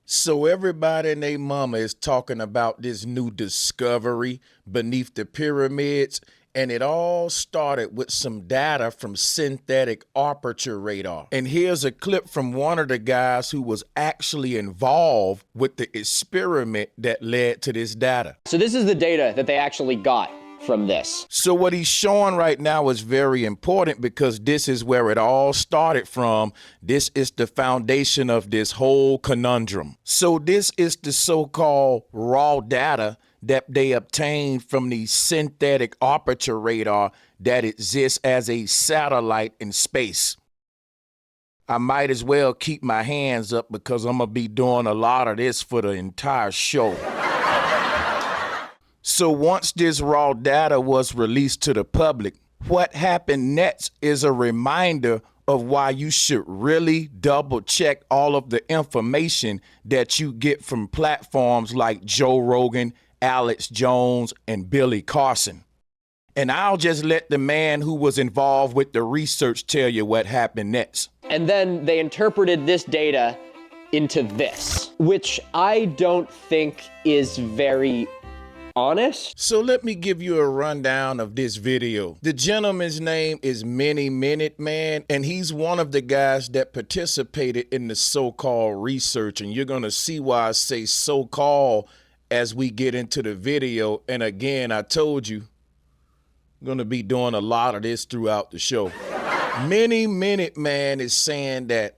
So everybody and their mama is talking about this new discovery beneath the pyramids, and it all started with some data from synthetic aperture radar. And here's a clip from one of the guys who was actually involved with the experiment that led to this data. So this is the data that they actually got from this. So what he's showing right now is very important because this is where it all started from. This is the foundation of this whole conundrum. So this is the so-called raw data that they obtained from the synthetic aperture radar that exists as a satellite in space. I might as well keep my hands up because I'm gonna be doing a lot of this for the entire show. So once this raw data was released to the public, what happened next is a reminder of why you should really double check all of the information that you get from platforms like Joe Rogan, Alex Jones, and Billy Carson. And I'll just let the man who was involved with the research tell you what happened next. And then they interpreted this data into this, which I don't think is very honest. So let me give you a rundown of this video. The gentleman's name is Many Minute Man, and he's one of the guys that participated in the so-called research. And you're gonna see why I say so-called as we get into the video. And again, I told you, I'm gonna be doing a lot of this throughout the show. Many Minute Man is saying that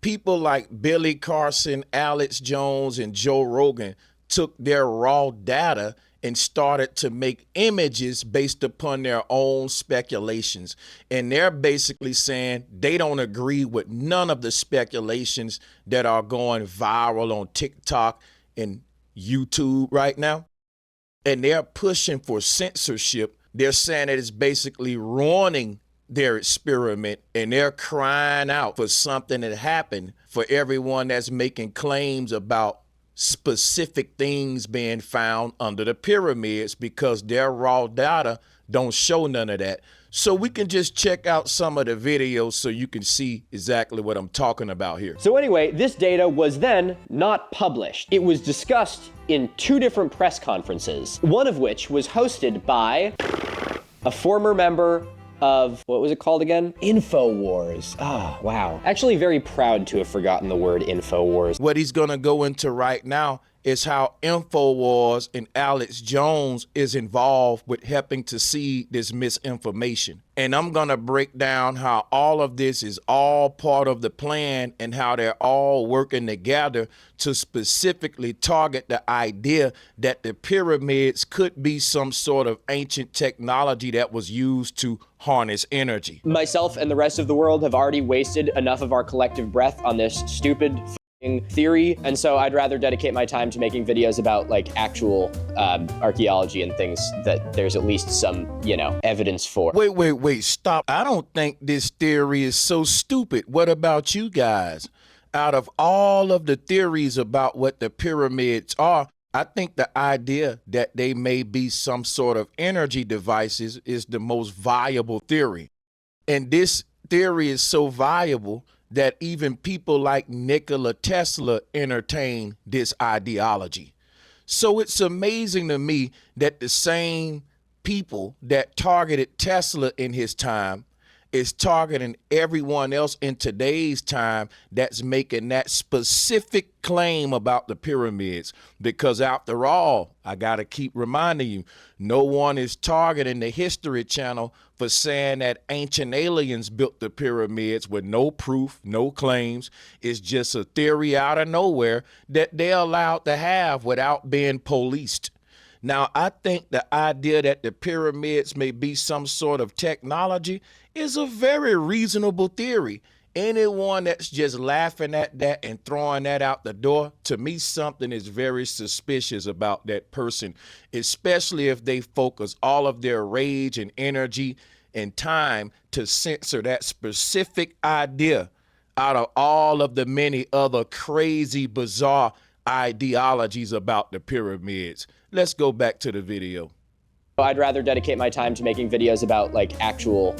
people like Billy Carson, Alex Jones, and Joe Rogan took their raw data and started to make images based upon their own speculations. And they're basically saying they don't agree with none of the speculations that are going viral on TikTok and YouTube right now. And they're pushing for censorship. They're saying that it's basically ruining their experiment, and they're crying out for something that happened for everyone that's making claims about specific things being found under the pyramids, because their raw data don't show none of that. So we can just check out some of the videos so you can see exactly what I'm talking about here. So anyway, this data was then not published. It was discussed in 2 different press conferences, one of which was hosted by a former member of, what was it called again? InfoWars. Ah, wow. Actually very proud to have forgotten the word InfoWars. What he's gonna go into right now is how InfoWars and Alex Jones is involved with helping to seed this misinformation. And I'm gonna break down how all of this is all part of the plan and how they're all working together to specifically target the idea that the pyramids could be some sort of ancient technology that was used to harness energy. Myself and the rest of the world have already wasted enough of our collective breath on this stupid theory, and so I'd rather dedicate my time to making videos about like actual archaeology and things that there's at least some, you know, evidence for. Wait, stop. I don't think this theory is so stupid. What about you guys? Out of all of the theories about what the pyramids are, I think the idea that they may be some sort of energy devices is the most viable theory. And this theory is so viable that even people like Nikola Tesla entertain this ideology. So it's amazing to me that the same people that targeted Tesla in his time is targeting everyone else in today's time that's making that specific claim about the pyramids. Because after all, I gotta keep reminding you, no one is targeting the History Channel for saying that ancient aliens built the pyramids with no proof, no claims. It's just a theory out of nowhere that they're allowed to have without being policed. Now, I think the idea that the pyramids may be some sort of technology is a very reasonable theory. Anyone that's just laughing at that and throwing that out the door, to me, something is very suspicious about that person, especially if they focus all of their rage and energy and time to censor that specific idea out of all of the many other crazy, bizarre ideologies about the pyramids. Let's go back to the video. I'd rather dedicate my time to making videos about like actual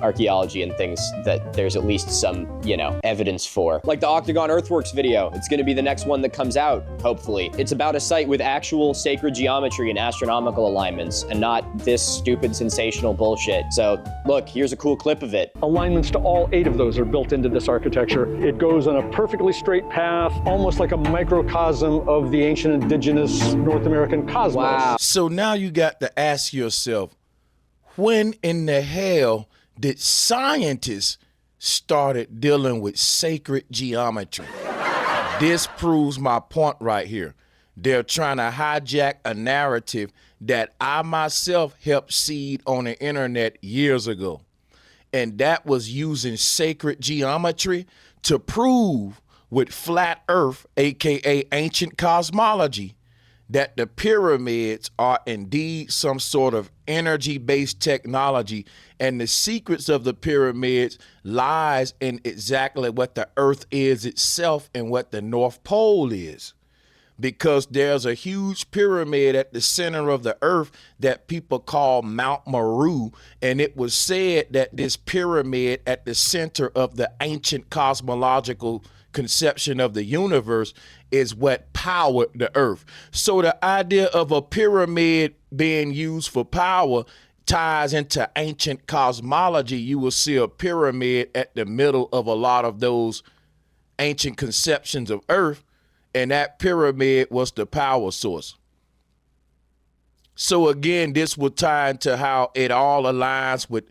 archaeology and things that there's at least some, you know, evidence for. Like the Octagon Earthworks video. It's gonna be the next one that comes out, hopefully. It's about a site with actual sacred geometry and astronomical alignments and not this stupid sensational bullshit. So look, here's a cool clip of it. Alignments to all 8 of those are built into this architecture. It goes on a perfectly straight path, almost like a microcosm of the ancient indigenous North American cosmos. Wow. So now you got to ask yourself, when in the hell did scientists started dealing with sacred geometry? This proves my point right here. They're trying to hijack a narrative that I myself helped seed on the internet years ago. And that was using sacred geometry to prove with flat earth, aka ancient cosmology, that the pyramids are indeed some sort of energy-based technology, and the secrets of the pyramids lies in exactly what the earth is itself and what the North Pole is. Because there's a huge pyramid at the center of the earth that people call Mount Meru, and it was said that this pyramid at the center of the ancient cosmological conception of the universe is what powered the earth. So the idea of a pyramid being used for power ties into ancient cosmology. You will see a pyramid at the middle of a lot of those ancient conceptions of earth, and that pyramid was the power source. So again, this will tie into how it all aligns with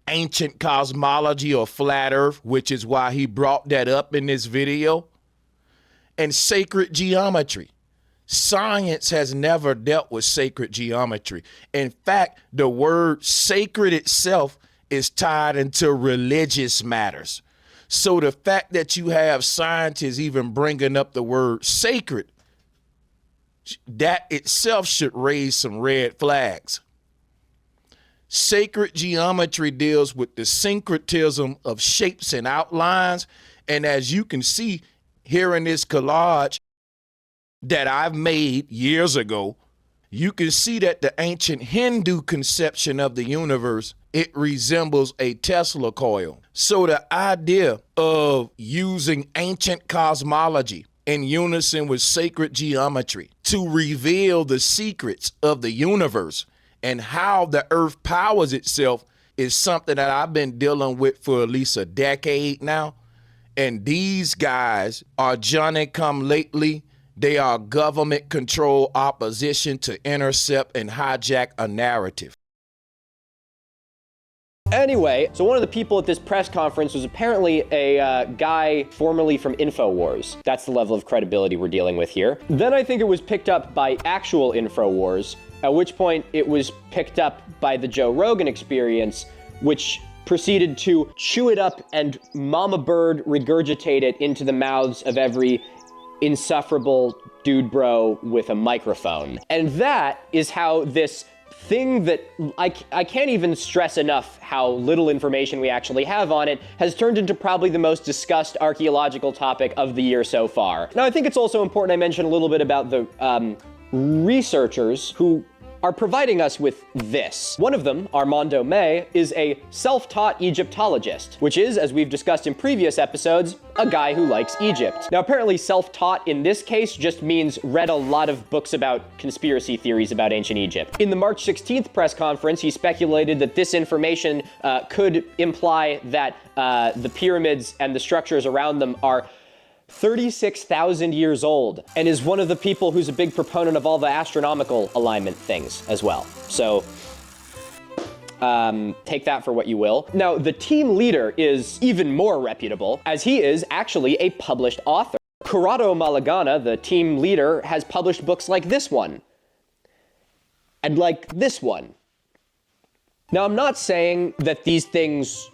ancient cosmology or flat earth, which is why he brought that up in this video, and sacred geometry. Science has never dealt with sacred geometry. In fact, the word sacred itself is tied into religious matters. So the fact that you have scientists even bringing up the word sacred, that itself should raise some red flags. Sacred geometry deals with the syncretism of shapes and outlines. And as you can see here in this collage that I've made years ago, you can see that the ancient Hindu conception of the universe, it resembles a Tesla coil. So the idea of using ancient cosmology in unison with sacred geometry to reveal the secrets of the universe and how the earth powers itself is something that I've been dealing with for at least a decade now. And these guys are Johnny come lately. They are government control opposition to intercept and hijack a narrative. Anyway, so one of the people at this press conference was apparently a guy formerly from InfoWars. That's the level of credibility we're dealing with here. Then I think it was picked up by actual InfoWars, at which point it was picked up by the Joe Rogan Experience, which proceeded to chew it up and mama bird regurgitate it into the mouths of every insufferable dude bro with a microphone. And that is how this thing that I can't even stress enough how little information we actually have on it has turned into probably the most discussed archaeological topic of the year so far. Now, I think it's also important I mention a little bit about the researchers who are providing us with this. One of them, Armando May, is a self-taught Egyptologist, which is, as we've discussed in previous episodes, a guy who likes Egypt. Now, apparently self-taught in this case just means read a lot of books about conspiracy theories about ancient Egypt. In the March 16th press conference, he speculated that this information could imply that the pyramids and the structures around them are 36,000 years old, and is one of the people who's a big proponent of all the astronomical alignment things as well. So take that for what you will. Now, the team leader is even more reputable, as he is actually a published author. Corrado Malagana, the team leader, has published books like this one, and like this one. Now, I'm not saying that these things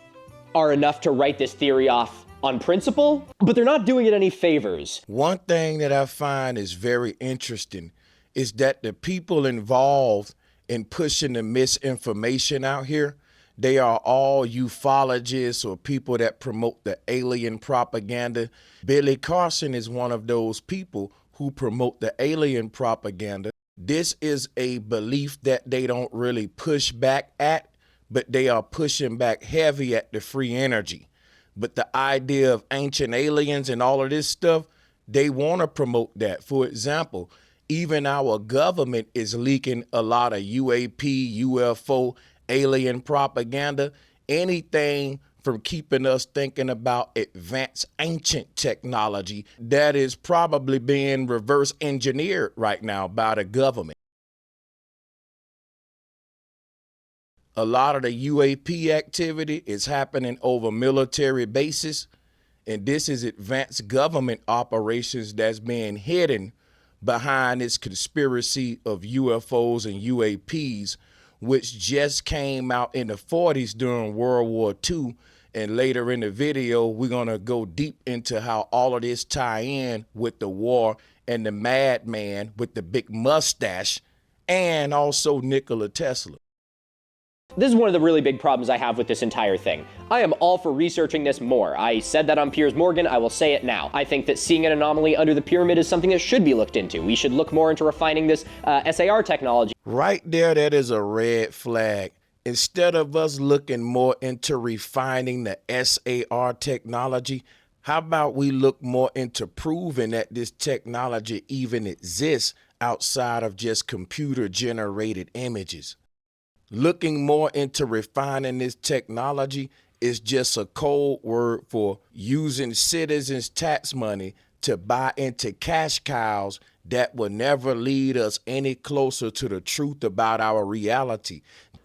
are enough to write this theory off on principle, but they're not doing it any favors. One thing that I find is very interesting is that the people involved in pushing the misinformation out here, they are all ufologists or people that promote the alien propaganda. Billy Carson is one of those people who promote the alien propaganda. This is a belief that they don't really push back at, but they are pushing back heavy at the free energy. But the idea of ancient aliens and all of this stuff, they want to promote that. For example, even our government is leaking a lot of UAP, UFO, alien propaganda, anything from keeping us thinking about advanced ancient technology that is probably being reverse engineered right now by the government. A lot of the UAP activity is happening over military bases, and this is advanced government operations that's being hidden behind this conspiracy of UFOs and UAPs, which just came out in the 40s during World War II. And later in the video, we're going to go deep into how all of this tie in with the war and the madman with the big mustache and also Nikola Tesla. This is one of the really big problems I have with this entire thing. I am all for researching this more. I said that on Piers Morgan, I will say it now. I think that seeing an anomaly under the pyramid is something that should be looked into. We should look more into refining this SAR technology. Right there, that is a red flag. Instead of us looking more into refining the SAR technology, how about we look more into proving that this technology even exists outside of just computer-generated images? Looking more into refining this technology is just a code word for using citizens' tax money to buy into cash cows that will never lead us any closer to the truth about our reality.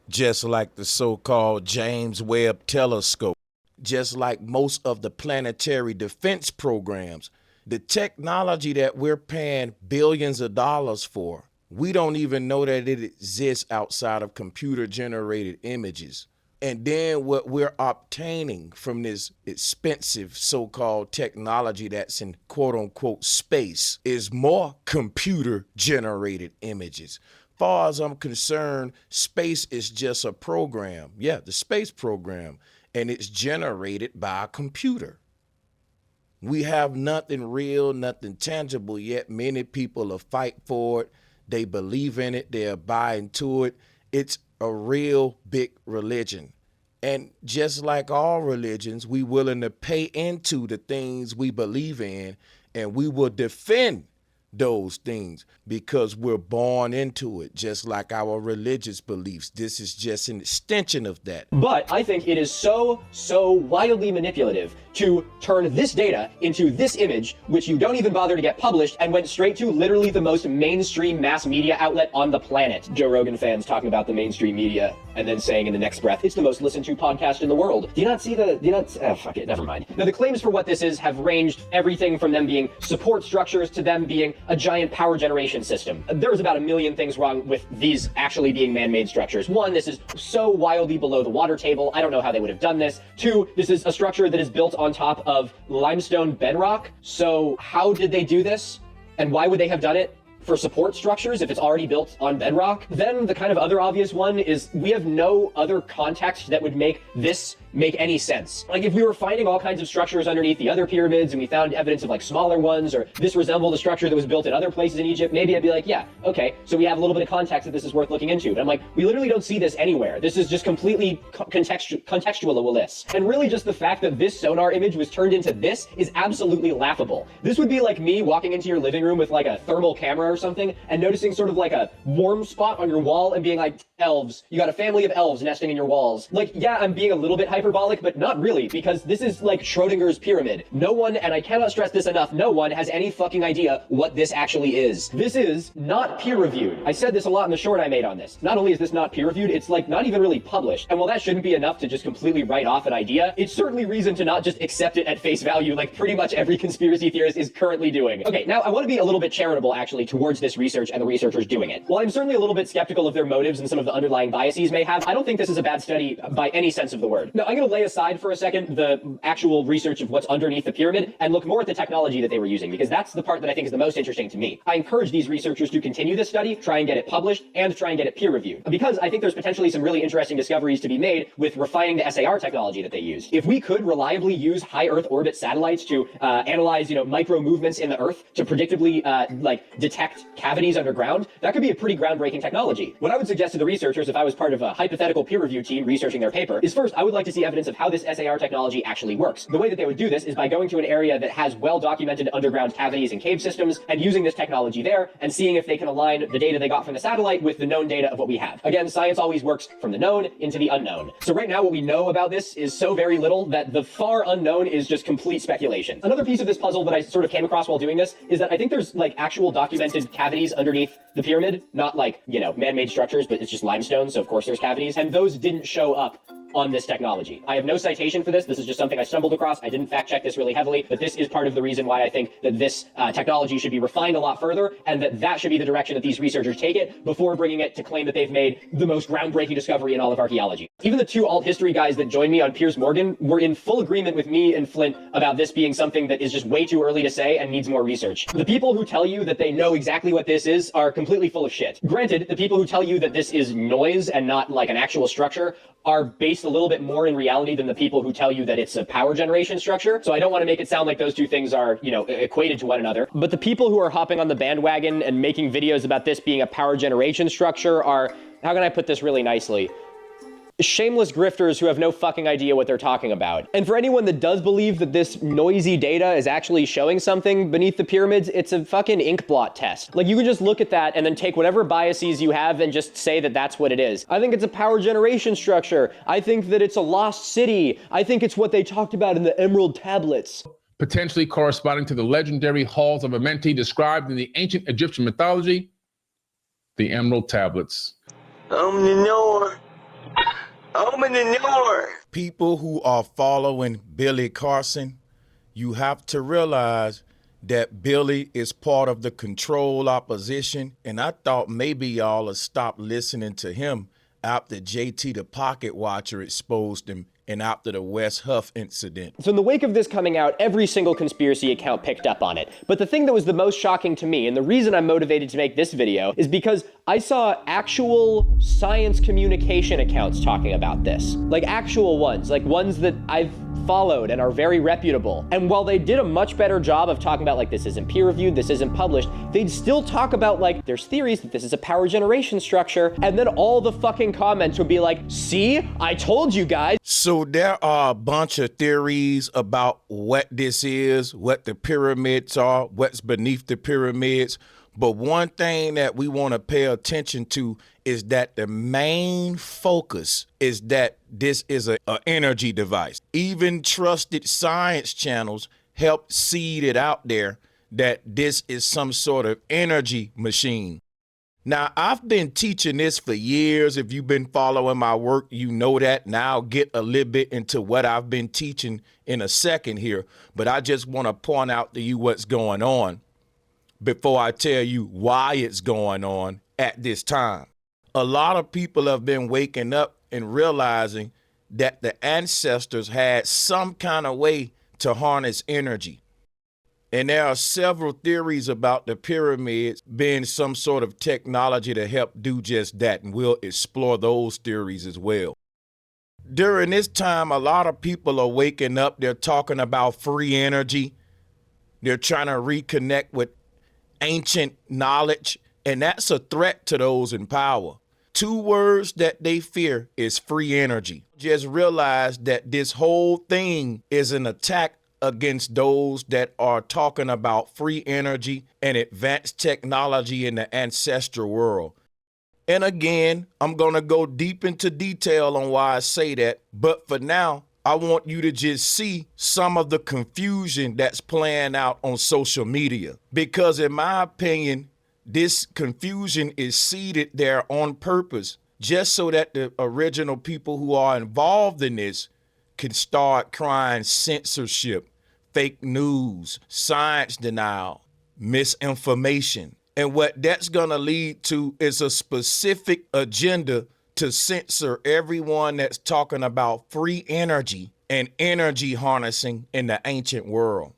Just like the so-called James Webb Telescope, just like most of the planetary defense programs, the technology that we're paying billions of dollars for, we don't even know that it exists outside of computer-generated images. And then what we're obtaining from this expensive so-called technology that's in quote-unquote space is more computer-generated images. Far as I'm concerned, space is just a program. Yeah, the space program, and it's generated by a computer. We have nothing real, nothing tangible, yet many people are fighting for it. They believe in it. They're buying to it. It's a real big religion. And just like all religions, we willing to pay into the things we believe in, and we will defend those things because we're born into it, just like our religious beliefs. This is just an extension of that. But I think it is so wildly manipulative to turn this data into this image, which you don't even bother to get published, and went straight to literally the most mainstream mass media outlet on the planet. Joe Rogan fans talking about the mainstream media and then saying in the next breath, it's the most listened to podcast in the world. Fuck it, never mind. Now the claims for what this is have ranged everything from them being support structures to them being a giant power generation system. There's about a million things wrong with these actually being man-made structures. One, this is so wildly below the water table. I don't know how they would have done this. Two, this is a structure that is built on top of limestone bedrock. So how did they do this? And why would they have done it for support structures if it's already built on bedrock? Then the kind of other obvious one is we have no other context that would make this make any sense. Like if we were finding all kinds of structures underneath the other pyramids and we found evidence of like smaller ones, or this resembled a structure that was built in other places in Egypt, maybe I'd be like, yeah, okay, so we have a little bit of context that this is worth looking into. But I'm like, we literally don't see this anywhere. This is just completely contextual-less. And really just the fact that this sonar image was turned into this is absolutely laughable. This would be like me walking into your living room with like a thermal camera or something and noticing sort of like a warm spot on your wall and being like, elves, you got a family of elves nesting in your walls. Like, yeah, I'm being a little bit hyperbolic, but not really, because this is like Schrodinger's pyramid. No one, and I cannot stress this enough, no one has any fucking idea what this actually is. This is not peer-reviewed. I said this a lot in the short I made on this. Not only is this not peer-reviewed, it's like not even really published. And while that shouldn't be enough to just completely write off an idea, it's certainly reason to not just accept it at face value like pretty much every conspiracy theorist is currently doing. Okay, now I want to be a little bit charitable actually towards this research and the researchers doing it. While I'm certainly a little bit skeptical of their motives and some of the underlying biases may have, I don't think this is a bad study by any sense of the word. No, I'm going to lay aside for a second the actual research of what's underneath the pyramid and look more at the technology that they were using, because that's the part that I think is the most interesting to me. I encourage these researchers to continue this study, try and get it published, and try and get it peer reviewed, because I think there's potentially some really interesting discoveries to be made with refining the SAR technology that they use. If we could reliably use high Earth orbit satellites to analyze, micro movements in the Earth to predictably detect cavities underground, that could be a pretty groundbreaking technology. What I would suggest to the researchers, if I was part of a hypothetical peer review team researching their paper, is first, I would like to see evidence of how this SAR technology actually works. The way that they would do this is by going to an area that has well-documented underground cavities and cave systems and using this technology there and seeing if they can align the data they got from the satellite with the known data of what we have. Again, science always works from the known into the unknown. So right now what we know about this is so very little that the far unknown is just complete speculation. Another piece of this puzzle that I sort of came across while doing this is that I think there's actual documented cavities underneath the pyramid, not man-made structures, but it's just limestone, so of course there's cavities, and those didn't show up on this technology. I have no citation for this. This is just something I stumbled across. I didn't fact check this really heavily, but this is part of the reason why I think that this technology should be refined a lot further, and that should be the direction that these researchers take it before bringing it to claim that they've made the most groundbreaking discovery in all of archaeology. Even the two alt history guys that joined me on Piers Morgan were in full agreement with me and Flint about this being something that is just way too early to say and needs more research. The people who tell you that they know exactly what this is are completely full of shit. Granted, the people who tell you that this is noise and not like an actual structure are based a little bit more in reality than the people who tell you that it's a power generation structure. So I don't want to make it sound like those two things are, equated to one another. But the people who are hopping on the bandwagon and making videos about this being a power generation structure are, how can I put this really nicely? Shameless grifters who have no fucking idea what they're talking about. And for anyone that does believe that this noisy data is actually showing something beneath the pyramids, it's a fucking ink blot test. You can just look at that and then take whatever biases you have and just say that that's what it is. I think it's a power generation structure. I think that it's a lost city. I think it's what they talked about in the Emerald Tablets. Potentially corresponding to the legendary halls of Amenti described in the ancient Egyptian mythology, the Emerald Tablets. People who are following Billy Carson, you have to realize that Billy is part of the control opposition, and I thought maybe y'all would stop listening to him after JT the Pocket Watcher exposed him and after the West Huff incident. So in the wake of this coming out, every single conspiracy account picked up on it. But the thing that was the most shocking to me, and the reason I'm motivated to make this video, is because I saw actual science communication accounts talking about this. Actual ones, ones that I've followed and are very reputable. And while they did a much better job of talking about this isn't peer reviewed, this isn't published, they'd still talk about there's theories that this is a power generation structure, and then all the fucking comments would be see, I told you guys. So there are a bunch of theories about what this is, what the pyramids are, what's beneath the pyramids. But one thing that we want to pay attention to is that the main focus is that this is an energy device. Even trusted science channels help seed it out there that this is some sort of energy machine. Now, I've been teaching this for years. If you've been following my work, you know that. Now I'll get a little bit into what I've been teaching in a second here. But I just want to point out to you what's going on before I tell you why it's going on at this time. A lot of people have been waking up and realizing that the ancestors had some kind of way to harness energy. And there are several theories about the pyramids being some sort of technology to help do just that, and we'll explore those theories as well. During this time, a lot of people are waking up. They're talking about free energy. They're trying to reconnect with ancient knowledge, and that's a threat to those in power. Two words that they fear is free energy. Just realize that this whole thing is an attack against those that are talking about free energy and advanced technology in the ancestral world. And again, I'm going to go deep into detail on why I say that. But for now, I want you to just see some of the confusion that's playing out on social media. Because in my opinion, this confusion is seeded there on purpose, just so that the original people who are involved in this can start crying censorship, fake news, science denial, misinformation. And what that's going to lead to is a specific agenda to censor everyone that's talking about free energy and energy harnessing in the ancient world.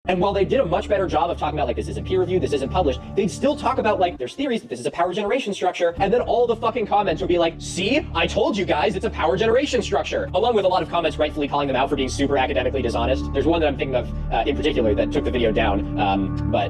And while they did a much better job of talking about, like, this isn't peer reviewed, this isn't published, they'd still talk about, like, there's theories that this is a power generation structure, and then all the fucking comments would be like, see, I told you guys it's a power generation structure, along with a lot of comments rightfully calling them out for being super academically dishonest. There's one that I'm thinking of in particular that took the video down, but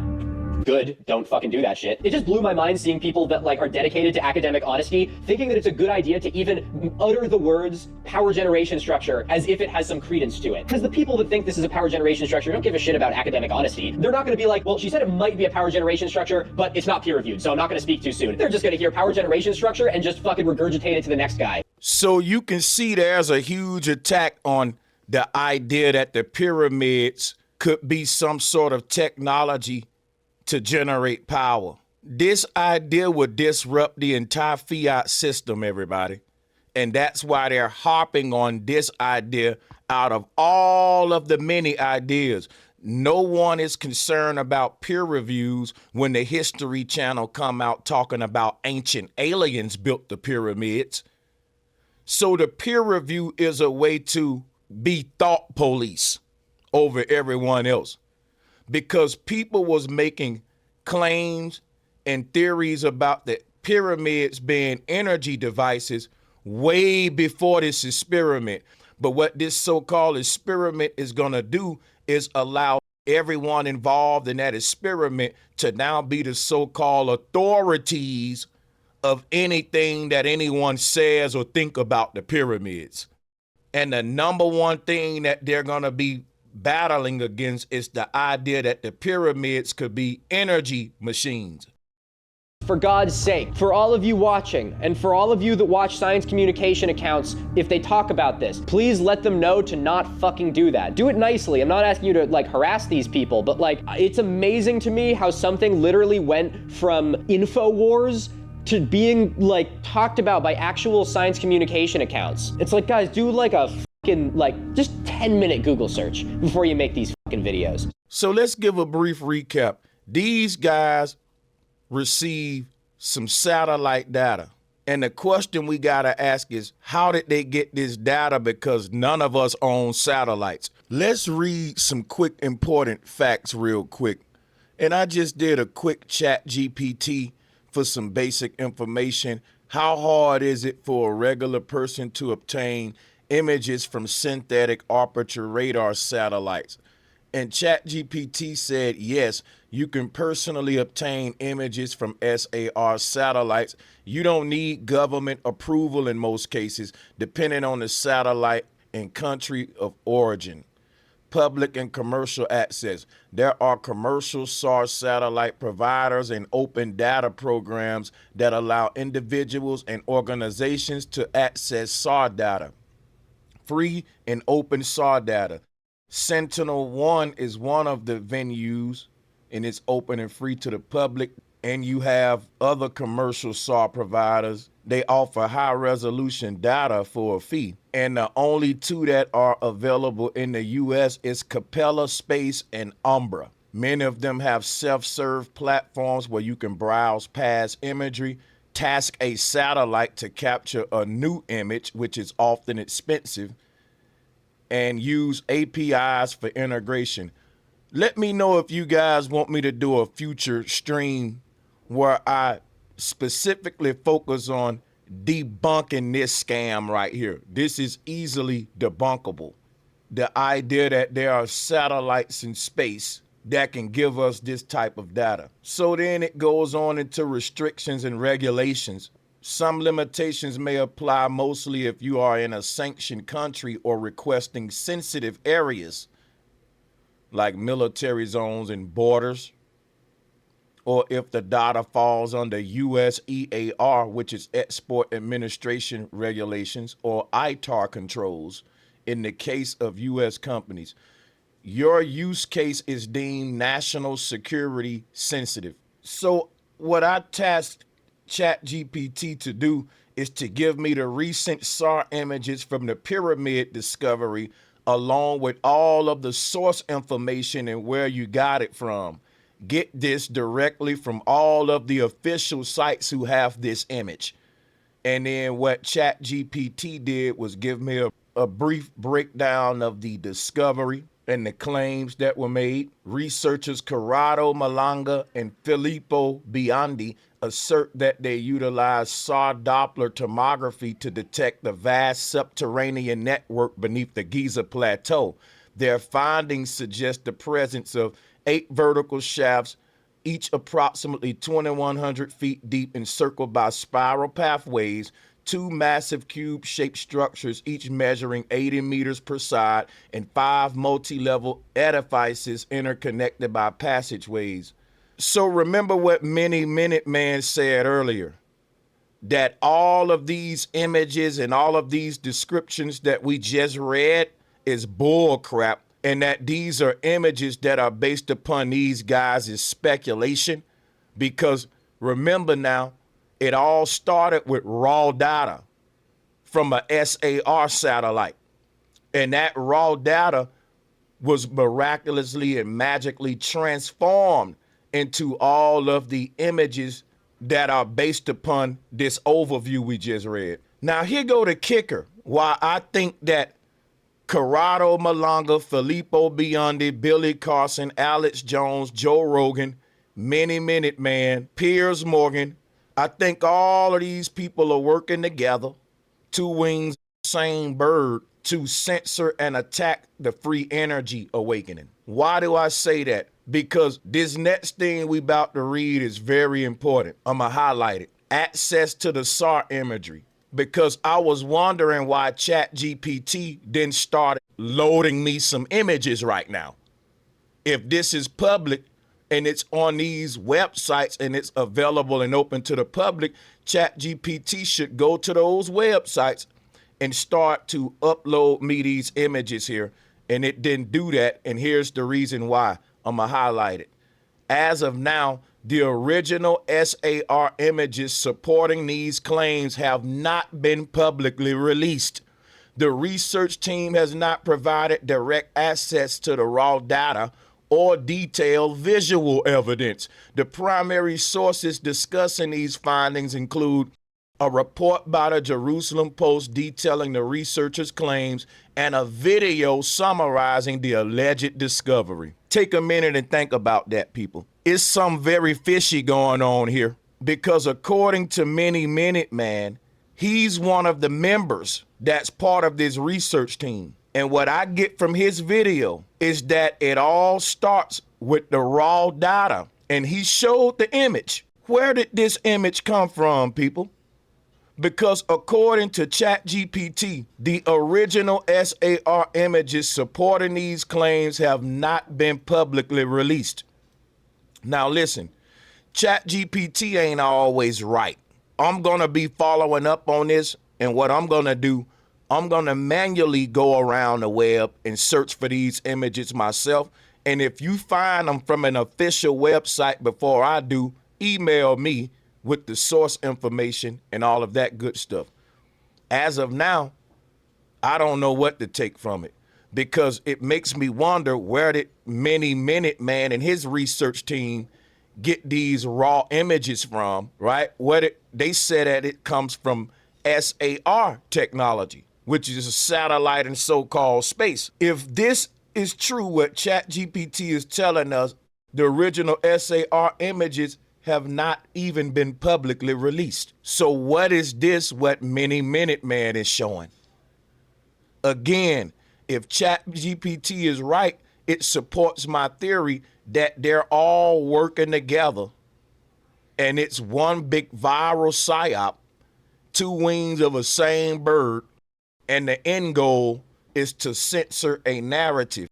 good, don't fucking do that shit. It just blew my mind seeing people that, like, are dedicated to academic honesty thinking that it's a good idea to even utter the words power generation structure as if it has some credence to it. Because the people that think this is a power generation structure don't give a shit about academic honesty. They're not going to be like, well, she said it might be a power generation structure, but it's not peer reviewed, so I'm not going to speak too soon. They're just going to hear power generation structure and just fucking regurgitate it to the next guy. So you can see there's a huge attack on the idea that the pyramids could be some sort of technology to generate power. This idea would disrupt the entire fiat system, everybody. And that's why they're harping on this idea out of all of the many ideas. No one is concerned about peer reviews when the History Channel come out talking about ancient aliens built the pyramids. So the peer review is a way to be thought police over everyone else, because people was making claims and theories about the pyramids being energy devices way before this experiment. But what this so-called experiment is going to do is allow everyone involved in that experiment to now be the so-called authorities of anything that anyone says or think about the pyramids. And the number one thing that they're going to be battling against is the idea that the pyramids could be energy machines. For God's sake, for all of you watching, and for all of you that watch science communication accounts, if they talk about this, please let them know to not fucking do that. Do it nicely. I'm not asking you to, like, harass these people, but, like, it's amazing to me how something literally went from InfoWars to being, like, talked about by actual science communication accounts. It's like, guys, do, like, a fucking, like, just 10-minute Google search before you make these fucking videos. So let's give a brief recap. These guys receive some satellite data. And the question we gotta ask is, how did they get this data? Because none of us own satellites. Let's read some quick important facts real quick. And I just did a quick chat GPT for some basic information. How hard is it for a regular person to obtain images from synthetic aperture radar satellites? And ChatGPT said, yes, you can personally obtain images from SAR satellites. You don't need government approval in most cases, depending on the satellite and country of origin. Public and commercial access. There are commercial SAR satellite providers and open data programs that allow individuals and organizations to access SAR data. Free and open SAR data. Sentinel-1 is one of the venues, and it's open and free to the public. And you have other commercial SAR providers. They offer high-resolution data for a fee. And the only two that are available in the U.S. is Capella Space and Umbra. Many of them have self-serve platforms where you can browse past imagery, task a satellite to capture a new image, which is often expensive, and use APIs for integration. Let me know if you guys want me to do a future stream where I specifically focus on debunking this scam right here. This is easily debunkable. The idea that there are satellites in space that can give us this type of data. So then it goes on into restrictions and regulations. Some limitations may apply mostly if you are in a sanctioned country or requesting sensitive areas like military zones and borders, or if the data falls under US EAR, which is Export Administration Regulations, or ITAR controls in the case of US companies. Your use case is deemed national security sensitive. So what I tasked ChatGPT to do is to give me the recent SAR images from the pyramid discovery, along with all of the source information and where you got it from. Get this directly from all of the official sites who have this image. And then what ChatGPT did was give me a brief breakdown of the discovery and the claims that were made. Researchers Corrado Malanga and Filippo Biondi assert that they utilized SAW Doppler tomography to detect the vast subterranean network beneath the Giza Plateau. Their findings suggest the presence of 8 vertical shafts, each approximately 2,100 feet deep, encircled by spiral pathways, 2 massive cube-shaped structures, each measuring 80 meters per side, and 5 multi-level edifices interconnected by passageways. So remember what Many Minute Man said earlier, that all of these images and all of these descriptions that we just read is bull crap, and that these are images that are based upon these guys' speculation. Because remember now, it all started with raw data from a SAR satellite. And that raw data was miraculously and magically transformed into all of the images that are based upon this overview we just read. Now here go the kicker. Why I think that Corrado Malanga, Filippo Biondi, Billy Carson, Alex Jones, Joe Rogan, Many Minute Man, Piers Morgan, I think all of these people are working together, 2 wings, same bird, to censor and attack the free energy awakening. Why do I say that? Because this next thing we about to read is very important. I'm gonna highlight it. Access to the SAR imagery. Because I was wondering why ChatGPT didn't start loading me some images right now. If this is public and it's on these websites and it's available and open to the public, ChatGPT should go to those websites and start to upload me these images here. And it didn't do that. And here's the reason why. I'm gonna highlight it. As of now, the original SAR images supporting these claims have not been publicly released. The research team has not provided direct access to the raw data or detailed visual evidence. The primary sources discussing these findings include a report by the Jerusalem Post detailing the researchers' claims and a video summarizing the alleged discovery. Take a minute and think about that, people. It's some very fishy going on here, because according to Many Minute Man, he's one of the members that's part of this research team. And what I get from his video is that it all starts with the raw data. And he showed the image. Where did this image come from, people? Because according to ChatGPT, the original SAR images supporting these claims have not been publicly released. Now listen, ChatGPT ain't always right. I'm gonna be following up on this, and what I'm gonna do, I'm gonna manually go around the web and search for these images myself. And if you find them from an official website before I do, email me with the source information and all of that good stuff. As of now, I don't know what to take from it, because it makes me wonder, where did Many Minute Man and his research team get these raw images from, right? They said that it comes from SAR technology, which is a satellite in so-called space. If this is true, what ChatGPT is telling us, the original SAR images have not even been publicly released. So what is this, what Many Minute Man is showing? Again, if ChatGPT is right, it supports my theory that they're all working together and it's one big viral PSYOP, 2 wings of a same bird, and the end goal is to censor a narrative.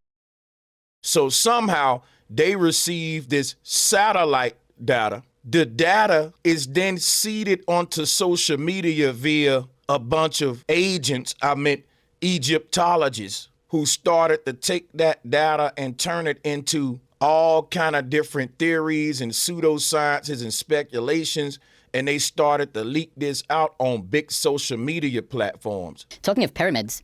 So somehow they receive this satellite data. The data is then seeded onto social media via a bunch of agents, Egyptologists, who started to take that data and turn it into all kind of different theories and pseudosciences and speculations, and they started to leak this out on big social media platforms. Talking of pyramids,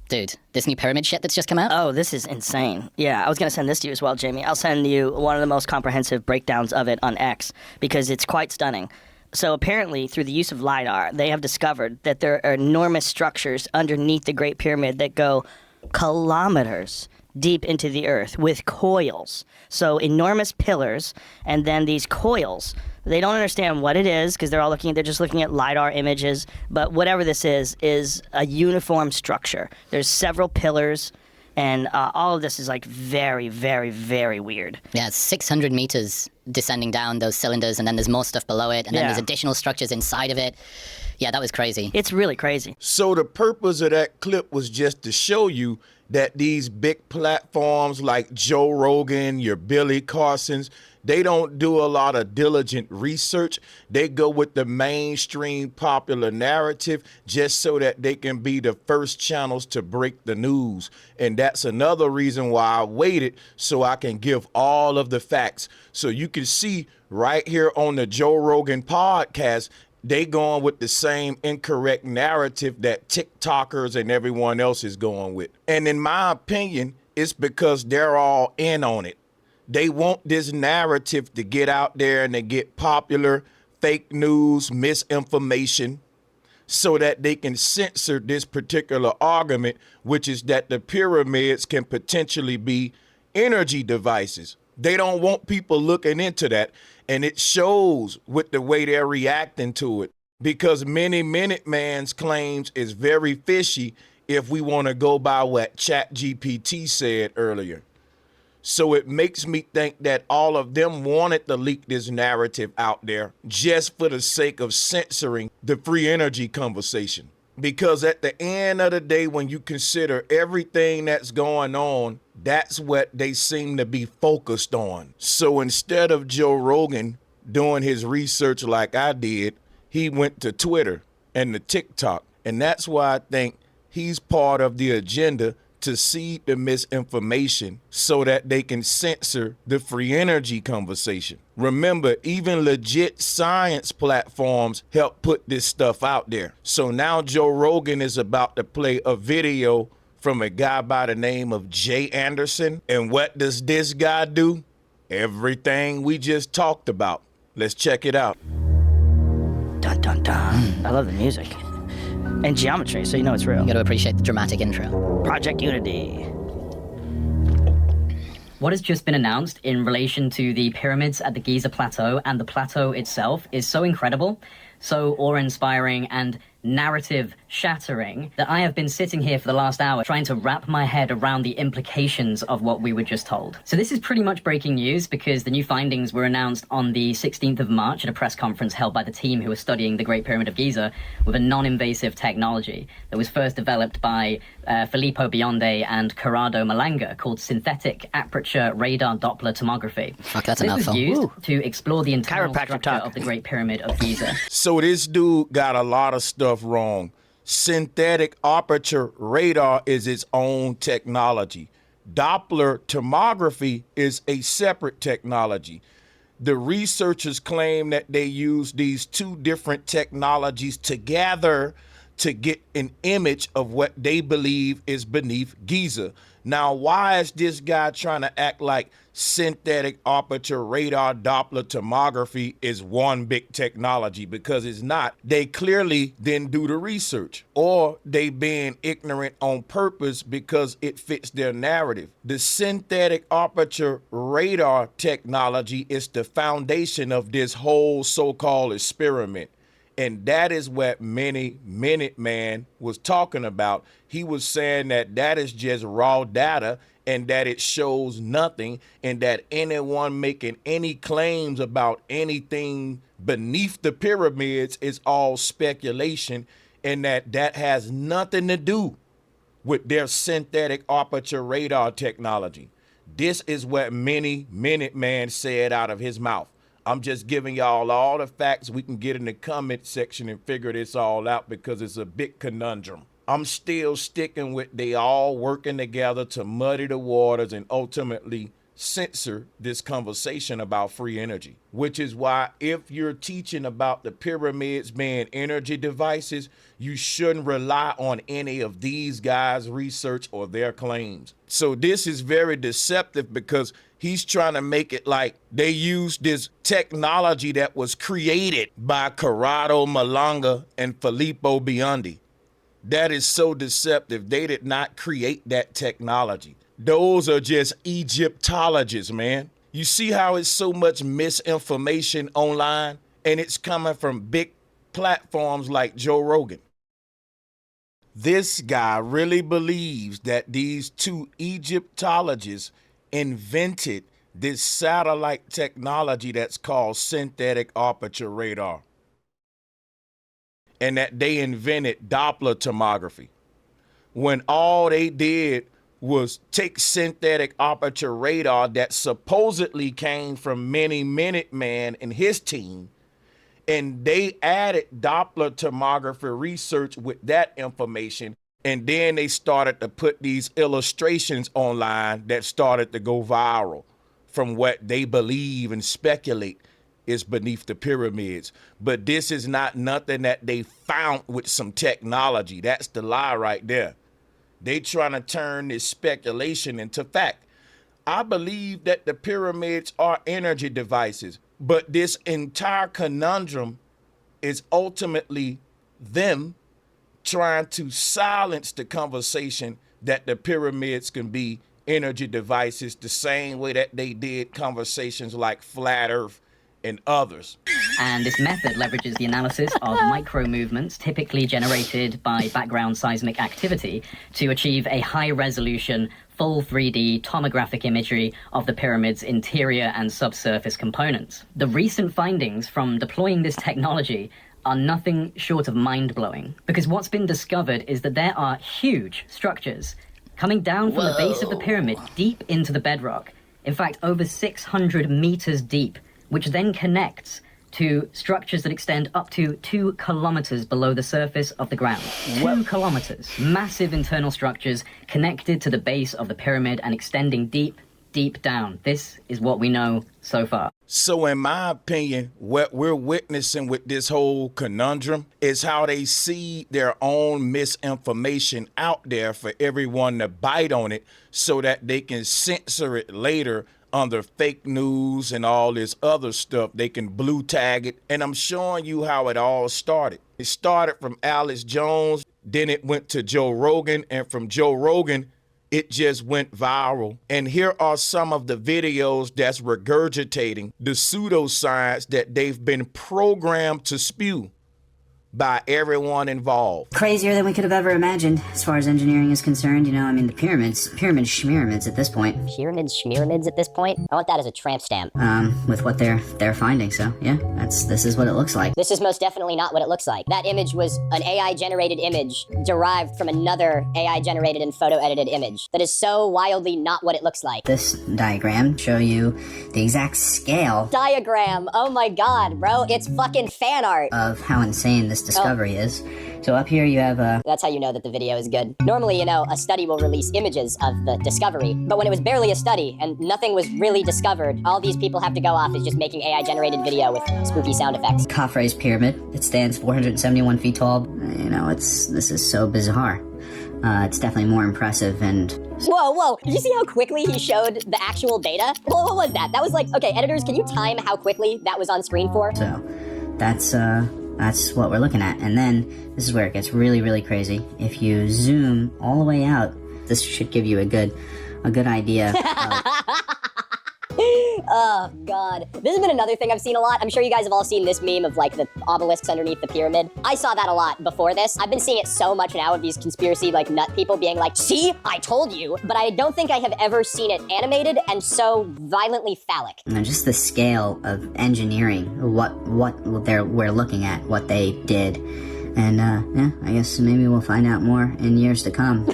dude, this new pyramid shit that's just come out? Oh, this is insane. Yeah, I was going to send this to you as well, Jamie. I'll send you one of the most comprehensive breakdowns of it on X, because it's quite stunning. So apparently, through the use of LiDAR, they have discovered that there are enormous structures underneath the Great Pyramid that go kilometers deep into the earth with coils. So enormous pillars, and then these coils. They don't understand what it is because they're just looking at LiDAR images. But whatever this is a uniform structure. There's several pillars. And all of this is like very, very, very weird. Yeah, it's 600 meters descending down those cylinders, and then there's more stuff below it, and then there's additional structures inside of it. Yeah, that was crazy. It's really crazy. So the purpose of that clip was just to show you that these big platforms like Joe Rogan, your Billy Carsons, they don't do a lot of diligent research. They go with the mainstream popular narrative just so that they can be the first channels to break the news. And that's another reason why I waited, so I can give all of the facts. So you can see right here on the Joe Rogan podcast, they going with the same incorrect narrative that TikTokers and everyone else is going with. And in my opinion, it's because they're all in on it. They want this narrative to get out there and to get popular, fake news, misinformation, so that they can censor this particular argument, which is that the pyramids can potentially be energy devices. They don't want people looking into that, and it shows with the way they're reacting to it, because Many Minute Man's claims is very fishy if we want to go by what ChatGPT said earlier. So it makes me think that all of them wanted to leak this narrative out there just for the sake of censoring the free energy conversation. Because at the end of the day, when you consider everything that's going on, that's what they seem to be focused on. So instead of Joe Rogan doing his research like I did, he went to Twitter and to TikTok. And that's why I think he's part of the agenda to seed the misinformation so that they can censor the free energy conversation. Remember, even legit science platforms help put this stuff out there. So now Joe Rogan is about to play a video from a guy by the name of Jay Anderson. And what does this guy do? Everything we just talked about. Let's check it out. Dun, dun, dun. I love the music. And geometry, so you know it's real. You gotta appreciate the dramatic intro. Project Unity. What has just been announced in relation to the pyramids at the Giza Plateau and the plateau itself is so incredible, so awe-inspiring and narrative-shattering that I have been sitting here for the last hour trying to wrap my head around the implications of what we were just told. So this is pretty much breaking news because the new findings were announced on the 16th of March at a press conference held by the team who was studying the Great Pyramid of Giza with a non-invasive technology that was first developed by Filippo Bionde and Corrado Malanga called synthetic aperture radar Doppler tomography. Fuck, that's a This was mouthful. used to explore the internal Chiropractor structure talk. of the Great Pyramid of Giza. So this dude got a lot of stuff wrong. Synthetic aperture radar is its own technology. Doppler tomography is a separate technology. The researchers claim that they use these two different technologies together to get an image of what they believe is beneath Giza. Now, why is this guy trying to act like synthetic aperture radar Doppler tomography is one big technology? Because it's not. They clearly didn't do the research, or they being ignorant on purpose because it fits their narrative. The synthetic aperture radar technology is the foundation of this whole so-called experiment. And that is what Many Minute Man was talking about. He was saying that that is just raw data and that it shows nothing, and that anyone making any claims about anything beneath the pyramids is all speculation, and that that has nothing to do with their synthetic aperture radar technology. This is what Many Minute Man said out of his mouth. I'm just giving y'all all the facts. We can get in the comment section and figure this all out because it's a big conundrum. I'm still sticking with they all working together to muddy the waters and ultimately censor this conversation about free energy, which is why if you're teaching about the pyramids being energy devices, you shouldn't rely on any of these guys' research or their claims. So this is very deceptive because He's trying to make it like they used this technology that was created by Corrado Malanga and Filippo Biondi. That is so deceptive. They did not create that technology. Those are just Egyptologists, man. You see how it's so much misinformation online, and it's coming from big platforms like Joe Rogan. This guy really believes that these two Egyptologists invented this satellite technology that's called synthetic aperture radar, and that they invented Doppler tomography, when all they did was take synthetic aperture radar that supposedly came from Mini Minuteman and his team, and they added Doppler tomography research with that information, and then they started to put these illustrations online that started to go viral from what they believe and speculate is beneath the pyramids. But this is not nothing that they found with some technology. That's the lie right there. They trying to turn this speculation into fact. I believe that the pyramids are energy devices, but this entire conundrum is ultimately them trying to silence the conversation that the pyramids can be energy devices the same way that they did conversations like flat earth and others. And this method leverages the analysis of micro movements typically generated by background seismic activity to achieve a high-resolution, full 3D tomographic imagery of the pyramid's interior and subsurface components. The recent findings from deploying this technology are nothing short of mind-blowing, because what's been discovered is that there are huge structures coming down from the base of the pyramid deep into the bedrock, in fact over 600 meters deep, which then connects to structures that extend up to 2 kilometers below the surface of the ground. 2 kilometers. Massive internal structures connected to the base of the pyramid and extending deep, deep down. This is what we know so far. So in my opinion, what we're witnessing with this whole conundrum is how they see their own misinformation out there for everyone to bite on it so that they can censor it later under fake news and all this other stuff. They can blue tag it. And I'm showing you how it all started. It started from Alex Jones, then it went to Joe Rogan, and from Joe Rogan, it just went viral. And here are some of the videos that's regurgitating the pseudoscience that they've been programmed to spew by everyone involved. Crazier than we could have ever imagined as far as engineering is concerned. You know, I mean, the pyramids schmyramids at this point. Schmyramids at this point? I want that as a tramp stamp. With what they're finding, so yeah, this is what it looks like. This is most definitely not what it looks like. That image was an AI-generated image derived from another AI-generated and photo-edited image. That is so wildly not what it looks like. This diagram show you the exact scale. Diagram, oh my god, bro, it's fucking fan art. Of how insane this discovery is. So up here you have That's how you know that the video is good. Normally, you know, a study will release images of the discovery, but when it was barely a study and nothing was really discovered, all these people have to go off is just making AI-generated video with spooky sound effects. Khafre's pyramid. It stands 471 feet tall. You know, this is so bizarre. It's definitely more impressive and... Whoa, did you see how quickly he showed the actual data? Well, what was that? That was like, okay, editors, can you time how quickly that was on screen for? So, that's what we're looking at. And then, this is where it gets really, really crazy. If you zoom all the way out, this should give you a good idea of... Oh, God. This has been another thing I've seen a lot. I'm sure you guys have all seen this meme of, like, the obelisks underneath the pyramid. I saw that a lot before this. I've been seeing it so much now of these conspiracy, like, nut people being like, see, I told you. But I don't think I have ever seen it animated and so violently phallic. And just the scale of engineering, what we're looking at, what they did. And, yeah, I guess maybe we'll find out more in years to come.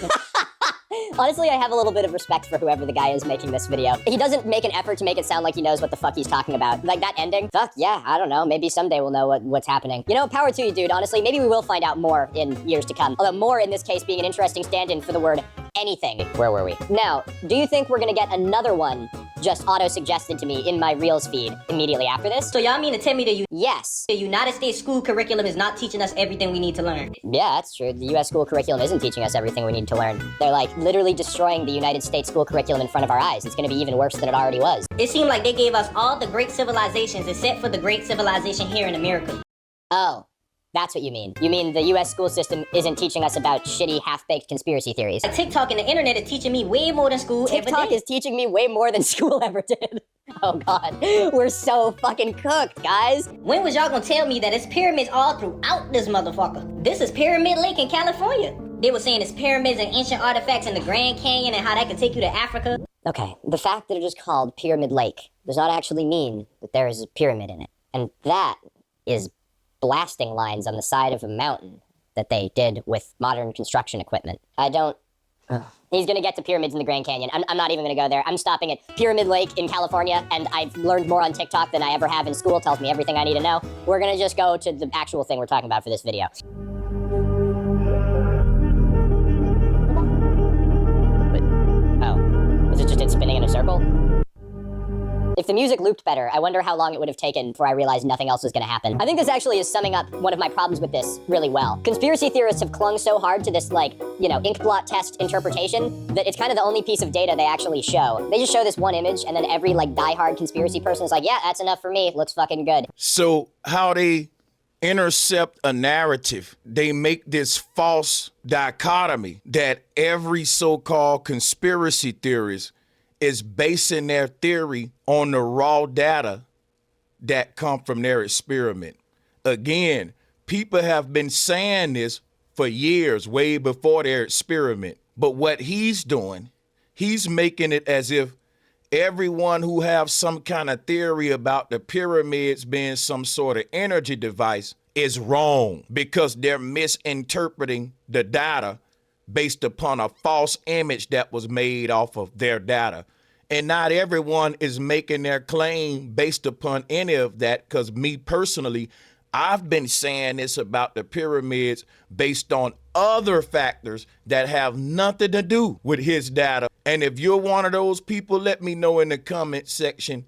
Honestly, I have a little bit of respect for whoever the guy is making this video. He doesn't make an effort to make it sound like he knows what the fuck he's talking about. Like that ending, fuck yeah, I don't know. Maybe someday we'll know what's happening. You know, power to you, dude. Honestly, maybe we will find out more in years to come. Although more in this case being an interesting stand-in for the word anything. Where were we? Now, do you think we're gonna get another one just auto-suggested to me in my Reels feed immediately after this? So y'all mean to tell me that Yes. the United States school curriculum is not teaching us everything we need to learn? Yeah, that's true. The US school curriculum isn't teaching us everything we need to learn. They're like literally destroying the United States school curriculum in front of our eyes. It's gonna be even worse than it already was. It seemed like they gave us all the great civilizations except for the great civilization here in America. Oh, that's what you mean. You mean the US school system isn't teaching us about shitty, half-baked conspiracy theories. Like TikTok and the internet is teaching me way more than school ever TikTok did. is teaching me way more than school ever did. Oh god, we're so fucking cooked, guys. When was y'all gonna tell me that it's pyramids all throughout this motherfucker? This is Pyramid Lake in California. They were saying it's pyramids and ancient artifacts in the Grand Canyon and how that could take you to Africa. Okay, the fact that it is called Pyramid Lake does not actually mean that there is a pyramid in it. And that is blasting lines on the side of a mountain that they did with modern construction equipment. I don't... He's gonna get to pyramids in the Grand Canyon. I'm not even gonna go there. I'm stopping at Pyramid Lake in California, and I've learned more on TikTok than I ever have in school. Tells me everything I need to know. We're gonna just go to the actual thing we're talking about for this video. Wait, oh, is it just it spinning in a circle? If the music looped better, I wonder how long it would have taken before I realized nothing else was gonna happen. I think this actually is summing up one of my problems with this really well. Conspiracy theorists have clung so hard to this, like, you know, ink blot test interpretation that it's kind of the only piece of data they actually show. They just show this one image and then every, like, diehard conspiracy person is like, yeah, that's enough for me, looks fucking good. So how they intercept a narrative, they make this false dichotomy that every so-called conspiracy theorist is basing their theory on the raw data that come from their experiment. Again, people have been saying this for years, way before their experiment. But what he's doing, he's making it as if everyone who have some kind of theory about the pyramids being some sort of energy device is wrong because they're misinterpreting the data based upon a false image that was made off of their data. And not everyone is making their claim based upon any of that, because me personally, I've been saying this about the pyramids based on other factors that have nothing to do with his data. And if you're one of those people, let me know in the comment section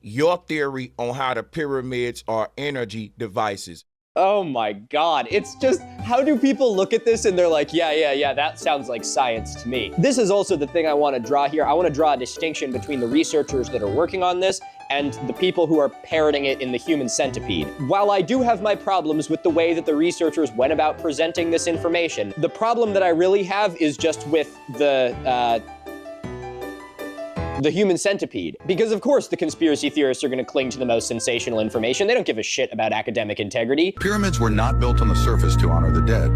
your theory on how the pyramids are energy devices. Oh my god, it's just, how do people look at this and they're like, yeah, that sounds like science to me. This is also the thing I want to draw here. I want to draw a distinction between the researchers that are working on this and the people who are parroting it in the human centipede. While I do have my problems with the way that the researchers went about presenting this information, the problem that I really have is just with the human centipede. Because of course the conspiracy theorists are gonna cling to the most sensational information. They don't give a shit about academic integrity. Pyramids were not built on the surface to honor the dead.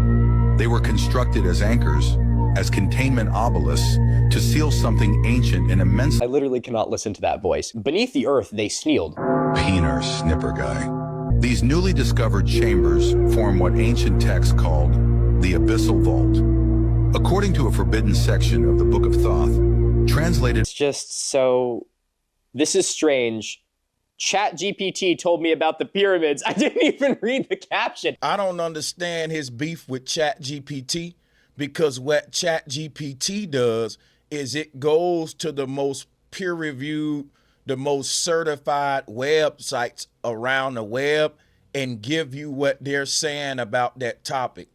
They were constructed as anchors, as containment obelisks, to seal something ancient and immense. I literally cannot listen to that voice. Beneath the earth, they snealed. Peener snipper guy. These newly discovered chambers form what ancient texts called the Abyssal Vault. According to a forbidden section of the Book of Thoth, translated. It's just so, this is strange. ChatGPT told me about the pyramids. I didn't even read the caption. I don't understand his beef with ChatGPT, because what ChatGPT does is it goes to the most peer-reviewed, the most certified websites around the web and give you what they're saying about that topic.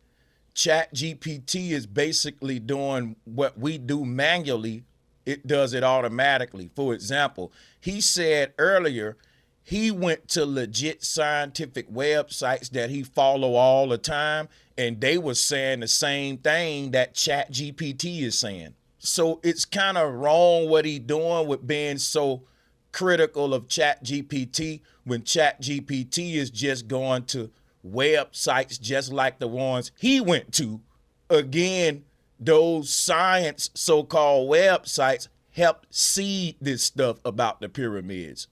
ChatGPT is basically doing what we do manually. It does it automatically. For example, he said earlier he went to legit scientific websites that he follow all the time, and they were saying the same thing that ChatGPT is saying. So it's kind of wrong what he doing with being so critical of ChatGPT when ChatGPT is just going to websites just like the ones he went to. Again, those science so-called websites helped seed this stuff about the pyramids.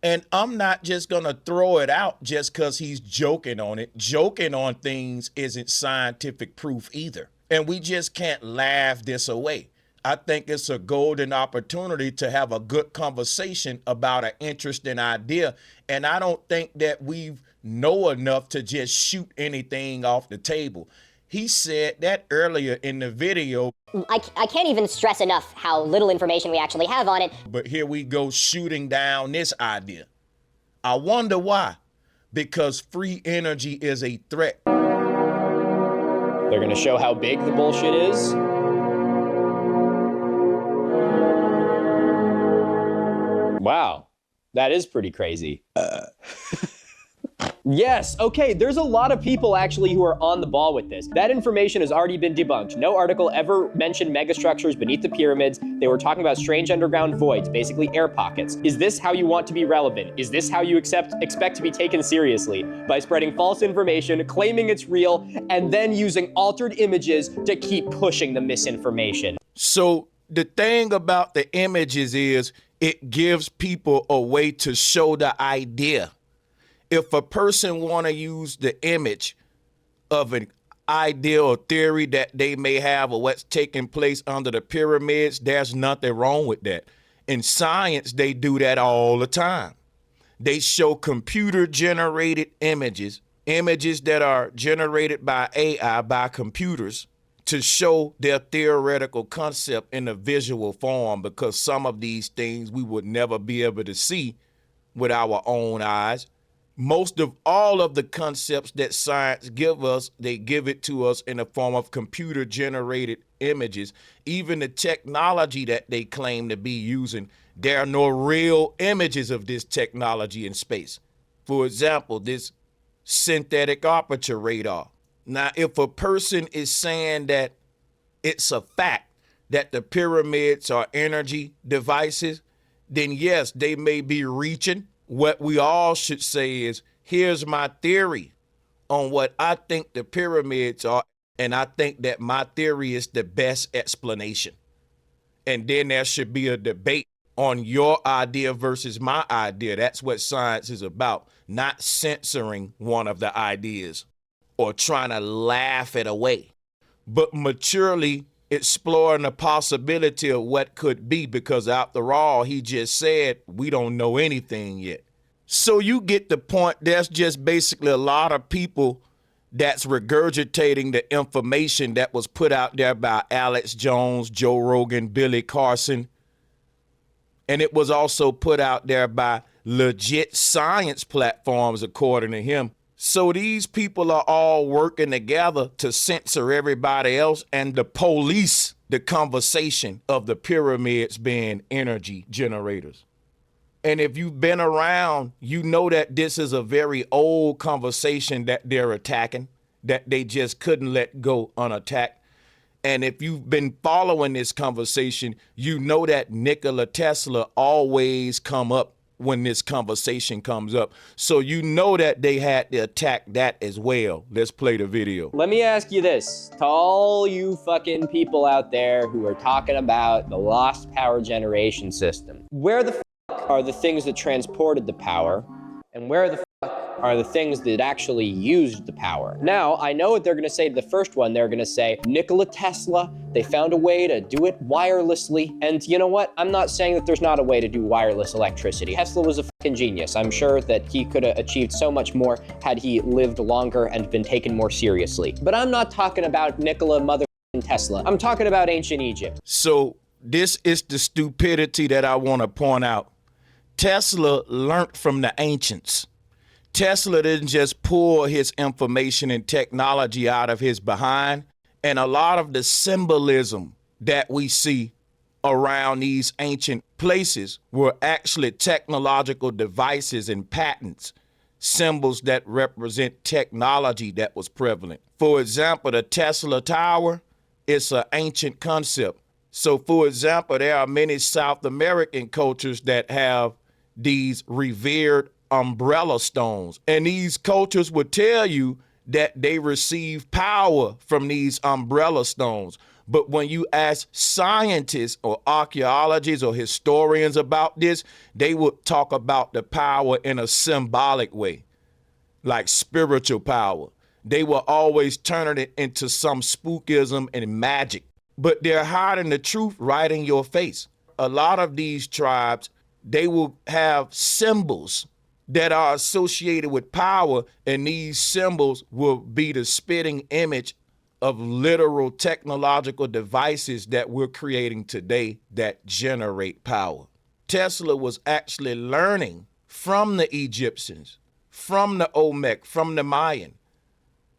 And I'm not just going to throw it out just because he's joking on it. Joking on things isn't scientific proof either. And we just can't laugh this away. I think it's a golden opportunity to have a good conversation about an interesting idea. And I don't think that we know enough to just shoot anything off the table. He said that earlier in the video, I can't even stress enough how little information we actually have on it. but here we go shooting down this idea. I wonder why. Because free energy is a threat. They're gonna show how big the bullshit is. Wow, that is pretty crazy. Yes, okay, there's a lot of people actually who are on the ball with this. That information has already been debunked. No article ever mentioned megastructures beneath the pyramids. They were talking about strange underground voids, basically air pockets. Is this how you want to be relevant? Is this how you expect to be taken seriously? By spreading false information, claiming it's real, and then using altered images to keep pushing the misinformation. So the thing about the images is it gives people a way to show the idea. If a person want to use the image of an idea or theory that they may have of what's taking place under the pyramids, there's nothing wrong with that. In science, they do that all the time. They show computer-generated images that are generated by AI, by computers, to show their theoretical concept in a visual form, because some of these things we would never be able to see with our own eyes. Most of all of the concepts that science give us, they give it to us in the form of computer-generated images. Even the technology that they claim to be using, there are no real images of this technology in space. For example, this synthetic aperture radar. Now, if a person is saying that it's a fact that the pyramids are energy devices, then yes, they may be reaching. What we all should say is, here's my theory on what I think the pyramids are, and I think that my theory is the best explanation. And then there should be a debate on your idea versus my idea. That's what science is about, not censoring one of the ideas or trying to laugh it away, but maturely exploring the possibility of what could be, because after all, he just said we don't know anything yet. So you get the point. There's just basically a lot of people that's regurgitating the information that was put out there by Alex Jones, Joe Rogan, Billy Carson. And it was also put out there by legit science platforms, according to him. So these people are all working together to censor everybody else and to police the conversation of the pyramids being energy generators. And if you've been around, you know that this is a very old conversation that they're attacking, that they just couldn't let go unattacked. And if you've been following this conversation, you know that Nikola Tesla always come up when this conversation comes up. So you know that they had to attack that as well. Let's play the video. Let me ask you this, to all you fucking people out there who are talking about the lost power generation system, where the fuck are the things that transported the power, and where the fuck are the things that actually used the power? Now, I know what they're gonna say to the first one. They're gonna say, Nikola Tesla, they found a way to do it wirelessly. And you know what? I'm not saying that there's not a way to do wireless electricity. Tesla was a fucking genius. I'm sure that he could have achieved so much more had he lived longer and been taken more seriously. But I'm not talking about Nikola motherfucking Tesla. I'm talking about ancient Egypt. So this is the stupidity that I want to point out. Tesla learned from the ancients. Tesla didn't just pull his information and technology out of his behind. And a lot of the symbolism that we see around these ancient places were actually technological devices and patents, symbols that represent technology that was prevalent. For example, the Tesla Tower is an ancient concept. So for example, there are many South American cultures that have these revered umbrella stones. And these cultures would tell you that they receive power from these umbrella stones. But when you ask scientists or archaeologists or historians about this, they would talk about the power in a symbolic way, like spiritual power. They will always turn it into some spookism and magic. But they're hiding the truth right in your face. A lot of these tribes, they will have symbols that are associated with power, and these symbols will be the spitting image of literal technological devices that we're creating today that generate power. Tesla was actually learning from the Egyptians, from the Olmec, from the Mayan.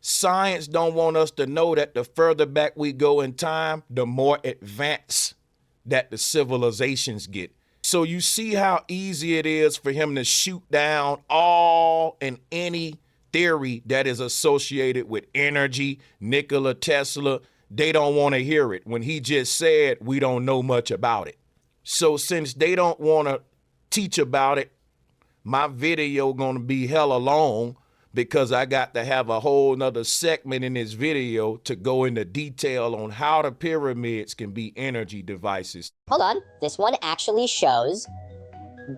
Science don't want us to know that the further back we go in time, the more advanced that the civilizations get. So you see how easy it is for him to shoot down all and any theory that is associated with energy. Nikola Tesla, they don't want to hear it when he just said we don't know much about it. So since they don't want to teach about it, my video gonna be hella long because I got to have a whole nother segment in this video to go into detail on how the pyramids can be energy devices. Hold on, this one actually shows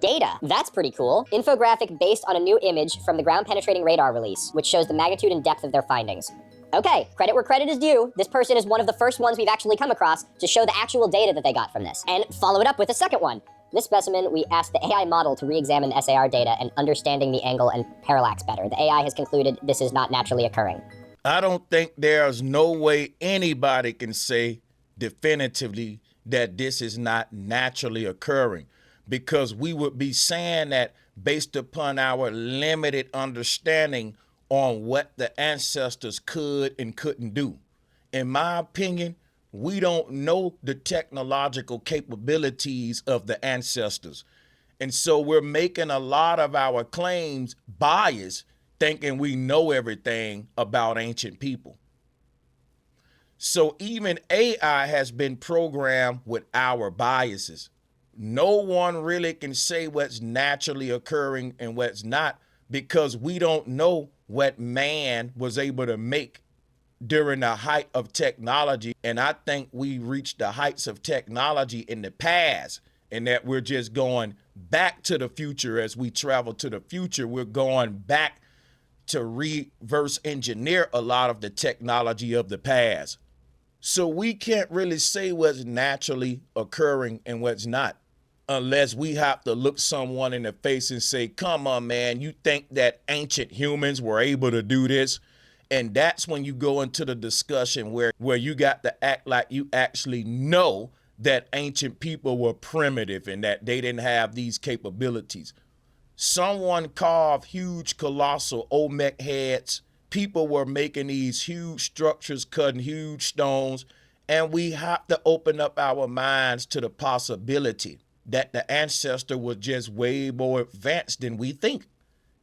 data. That's pretty cool. Infographic based on a new image from the ground-penetrating radar release, which shows the magnitude and depth of their findings. Okay, credit where credit is due. This person is one of the first ones we've actually come across to show the actual data that they got from this. And follow it up with a second one. This specimen, we asked the AI model to re-examine SAR data and understanding the angle and parallax better. The AI has concluded this is not naturally occurring. I don't think there's no way anybody can say definitively that this is not naturally occurring, because we would be saying that based upon our limited understanding on what the ancestors could and couldn't do. In my opinion, we don't know the technological capabilities of the ancestors. And so we're making a lot of our claims biased, thinking we know everything about ancient people. So even AI has been programmed with our biases. No one really can say what's naturally occurring and what's not, because we don't know what man was able to make during the height of technology. And I think we reached the heights of technology in the past, and that we're just going back to the future. As we travel to the future, we're going back to reverse engineer a lot of the technology of the past. So we can't really say what's naturally occurring and what's not, unless we have to look someone in the face and say, come on, man, you think that ancient humans were able to do this? And that's when you go into the discussion where you got to act like you actually know that ancient people were primitive and that they didn't have these capabilities. Someone carved huge, colossal Olmec heads. People were making these huge structures, cutting huge stones. And we have to open up our minds to the possibility that the ancestor was just way more advanced than we think.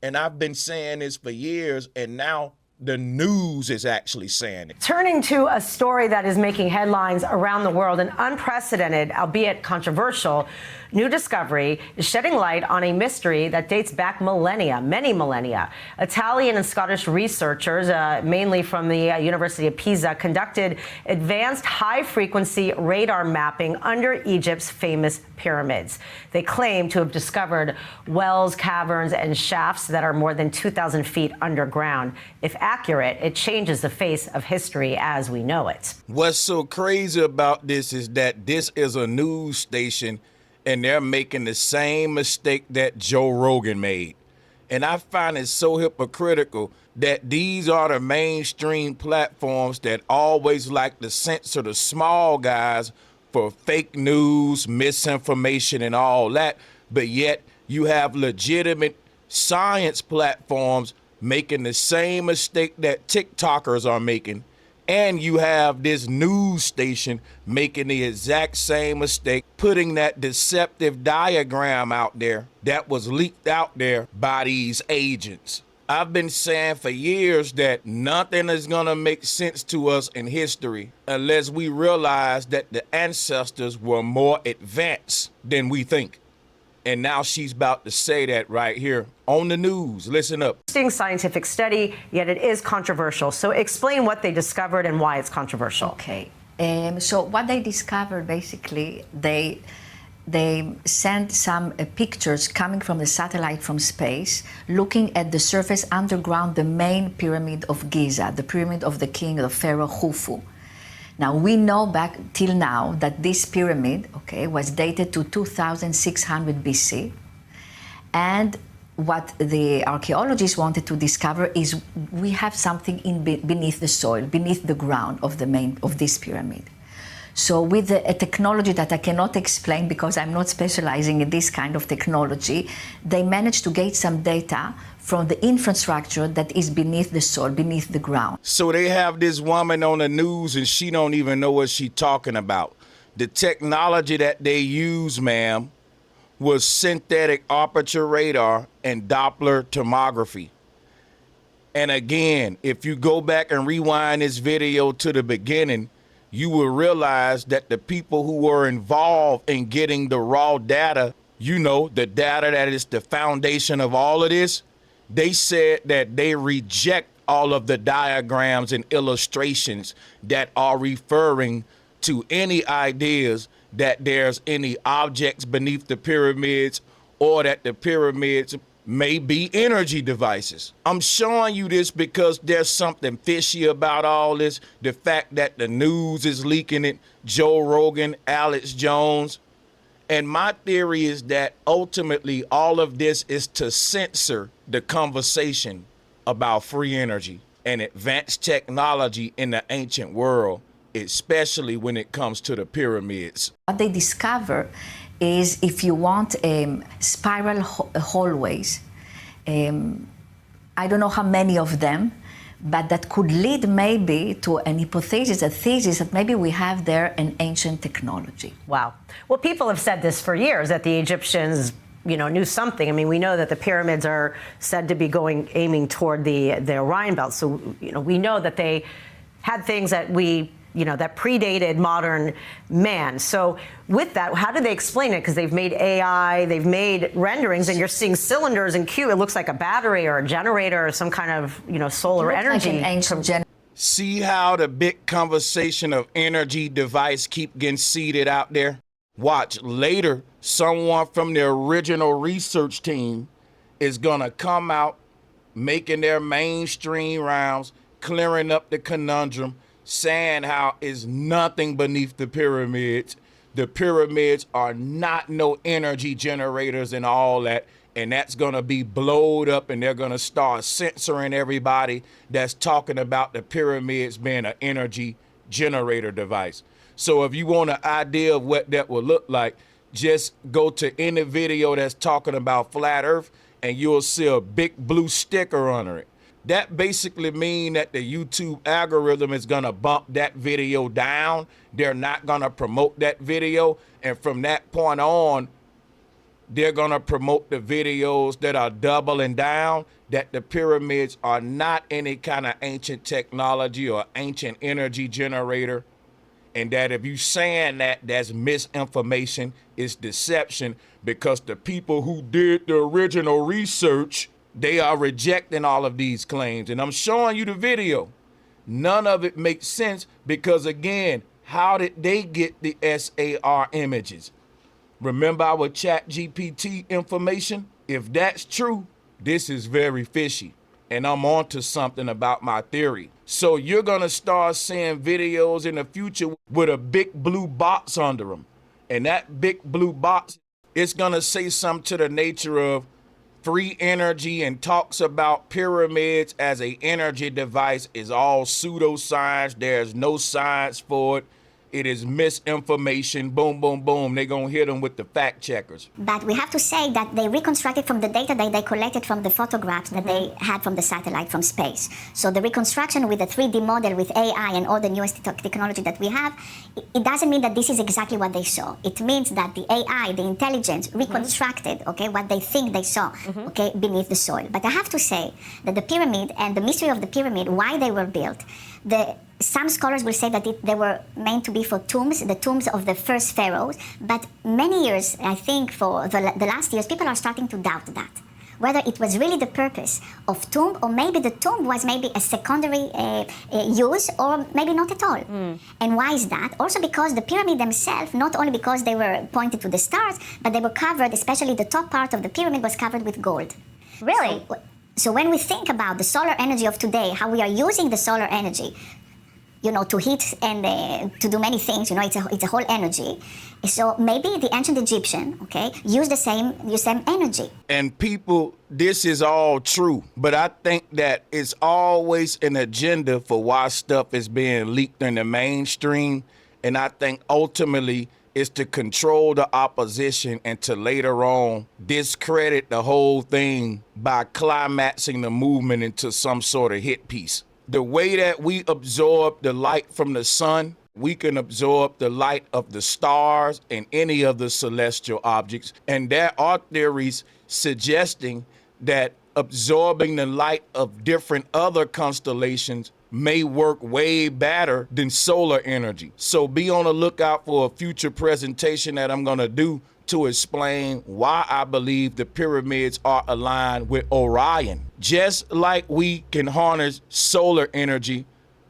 And I've been saying this for years, and now the news is actually saying it. Turning to a story that is making headlines around the world, an unprecedented, albeit controversial, new discovery is shedding light on a mystery that dates back millennia, many millennia. Italian and Scottish researchers, mainly from the University of Pisa, conducted advanced high-frequency radar mapping under Egypt's famous pyramids. They claim to have discovered wells, caverns, and shafts that are more than 2,000 feet underground. If accurate, it changes the face of history as we know it. What's so crazy about this is that this is a news station, and they're making the same mistake that Joe Rogan made. And I find it so hypocritical that these are the mainstream platforms that always like to censor the small guys for fake news, misinformation, and all that. But yet you have legitimate science platforms making the same mistake that TikTokers are making. And you have this news station making the exact same mistake, putting that deceptive diagram out there that was leaked out there by these agents. I've been saying for years that nothing is gonna make sense to us in history unless we realize that the ancestors were more advanced than we think. And now she's about to say that right here on the news. Listen up. Interesting scientific study, yet it is controversial. So explain what they discovered and why it's controversial. Okay. So what they discovered, basically, they sent some pictures coming from the satellite from space, looking at the surface underground, the main pyramid of Giza, the pyramid of the king, the pharaoh Khufu. Now, we know back till now that this pyramid, okay, was dated to 2600 BC and what the archaeologists wanted to discover is we have something beneath the soil, beneath the ground of this pyramid. So with a technology that I cannot explain because I'm not specializing in this kind of technology, they managed to get some data from the infrastructure that is beneath the soil, beneath the ground. So they have this woman on the news and she don't even know what she's talking about. The technology that they use, ma'am, was synthetic aperture radar and Doppler tomography. And again, if you go back and rewind this video to the beginning, you will realize that the people who were involved in getting the raw data, you know, the data that is the foundation of all of this, they said that they reject all of the diagrams and illustrations that are referring to any ideas that there's any objects beneath the pyramids or that the pyramids may be energy devices. I'm showing you this because there's something fishy about all this. The fact that the news is leaking it, Joe Rogan, Alex Jones. And my theory is that ultimately all of this is to censor the conversation about free energy and advanced technology in the ancient world, especially when it comes to the pyramids. What they discover is if you want spiral hallways, I don't know how many of them, but that could lead maybe to an hypothesis, a thesis that maybe we have there an ancient technology. Wow. Well, people have said this for years, that the Egyptians, you know, knew something. I mean, we know that the pyramids are said to be aiming toward the Orion belt. So, you know, we know that they had things that that predated modern man. So with that, how do they explain it? Because they've made AI, they've made renderings, and you're seeing cylinders and Q. It looks like a battery or a generator or some kind of, solar energy. Like an ancient See how the big conversation of energy device keep getting seeded out there? Watch, later, someone from the original research team is gonna come out making their mainstream rounds, clearing up the conundrum, saying how it's nothing beneath the pyramids. The pyramids are not no energy generators and all that. And that's going to be blowed up, and they're going to start censoring everybody that's talking about the pyramids being an energy generator device. So if you want an idea of what that will look like, just go to any video that's talking about flat earth and you'll see a big blue sticker under it. That basically means that the YouTube algorithm is going to bump that video down. They're not going to promote that video. And from that point on, they're going to promote the videos that are doubling down that the pyramids are not any kind of ancient technology or ancient energy generator. And that if you saying that, that's misinformation, it's deception, because the people who did the original research, they are rejecting all of these claims. And I'm showing you the video. None of it makes sense because, again, how did they get the SAR images? Remember our ChatGPT information? If that's true, this is very fishy. And I'm onto something about my theory. So you're going to start seeing videos in the future with a big blue box under them. And that big blue box, it's going to say something to the nature of free energy and talks about pyramids as a energy device is all pseudoscience. There's no science for it. It is misinformation. Boom, boom, boom. They're going to hit them with the fact checkers. But we have to say that they reconstructed from the data that they collected from the photographs that they had from the satellite from space. So the reconstruction with the 3D model with AI and all the newest technology that we have, it doesn't mean that this is exactly what they saw. It means that the AI, the intelligence, reconstructed, what they think they saw, beneath the soil. But I have to say that the pyramid and the mystery of the pyramid, why they were built, some scholars will say that they were meant to be for tombs, the tombs of the first pharaohs. But many years, I think for the last years, people are starting to doubt that. Whether it was really the purpose of tomb, or maybe the tomb was maybe a secondary use, or maybe not at all. And why is that? Also because the pyramid themselves, not only because they were pointed to the stars, but they were covered, especially the top part of the pyramid was covered with gold. Really? So when we think about the solar energy of today, how we are using the solar energy, to heat and to do many things. It's a whole energy. So maybe the ancient Egyptian, used the same energy. And people, this is all true, but I think that it's always an agenda for why stuff is being leaked in the mainstream. And I think ultimately it's to control the opposition and to later on discredit the whole thing by climaxing the movement into some sort of hit piece. The way that we absorb the light from the sun, we can absorb the light of the stars and any of the celestial objects. And there are theories suggesting that absorbing the light of different other constellations may work way better than solar energy. So be on the lookout for a future presentation that I'm gonna do to explain why I believe the pyramids are aligned with Orion. Just like we can harness solar energy,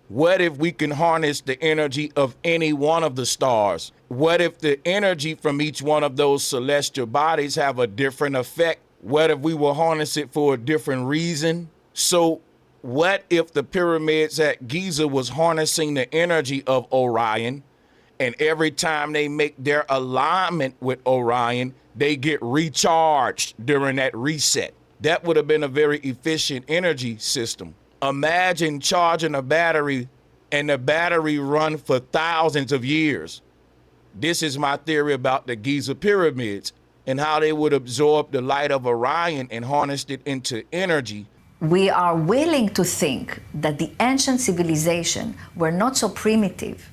what if we can harness the energy of any one of the stars? What if the energy from each one of those celestial bodies have a different effect? What if we will harness it for a different reason? So what if the pyramids at Giza was harnessing the energy of Orion, and every time they make their alignment with Orion, they get recharged during that reset? That would have been a very efficient energy system. Imagine charging a battery and the battery run for thousands of years. This is my theory about the Giza pyramids and how they would absorb the light of Orion and harnessed it into energy. We are willing to think that the ancient civilization were not so primitive,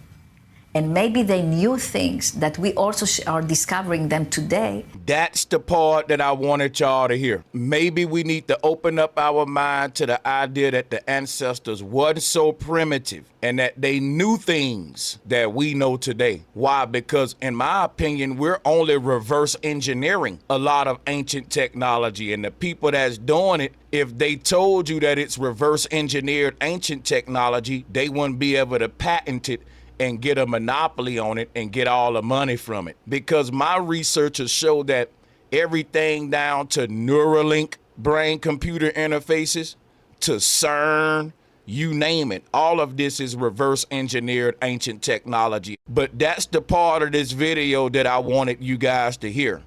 and maybe they knew things that we also are discovering them today. That's the part that I wanted y'all to hear. Maybe we need to open up our mind to the idea that the ancestors wasn't so primitive and that they knew things that we know today. Why? Because in my opinion, we're only reverse engineering a lot of ancient technology, and the people that's doing it, if they told you that it's reverse engineered ancient technology, they wouldn't be able to patent it and get a monopoly on it and get all the money from it. Because my researchers show that everything down to Neuralink brain-computer interfaces, to CERN, you name it, all of this is reverse engineered ancient technology. But that's the part of this video that I wanted you guys to hear.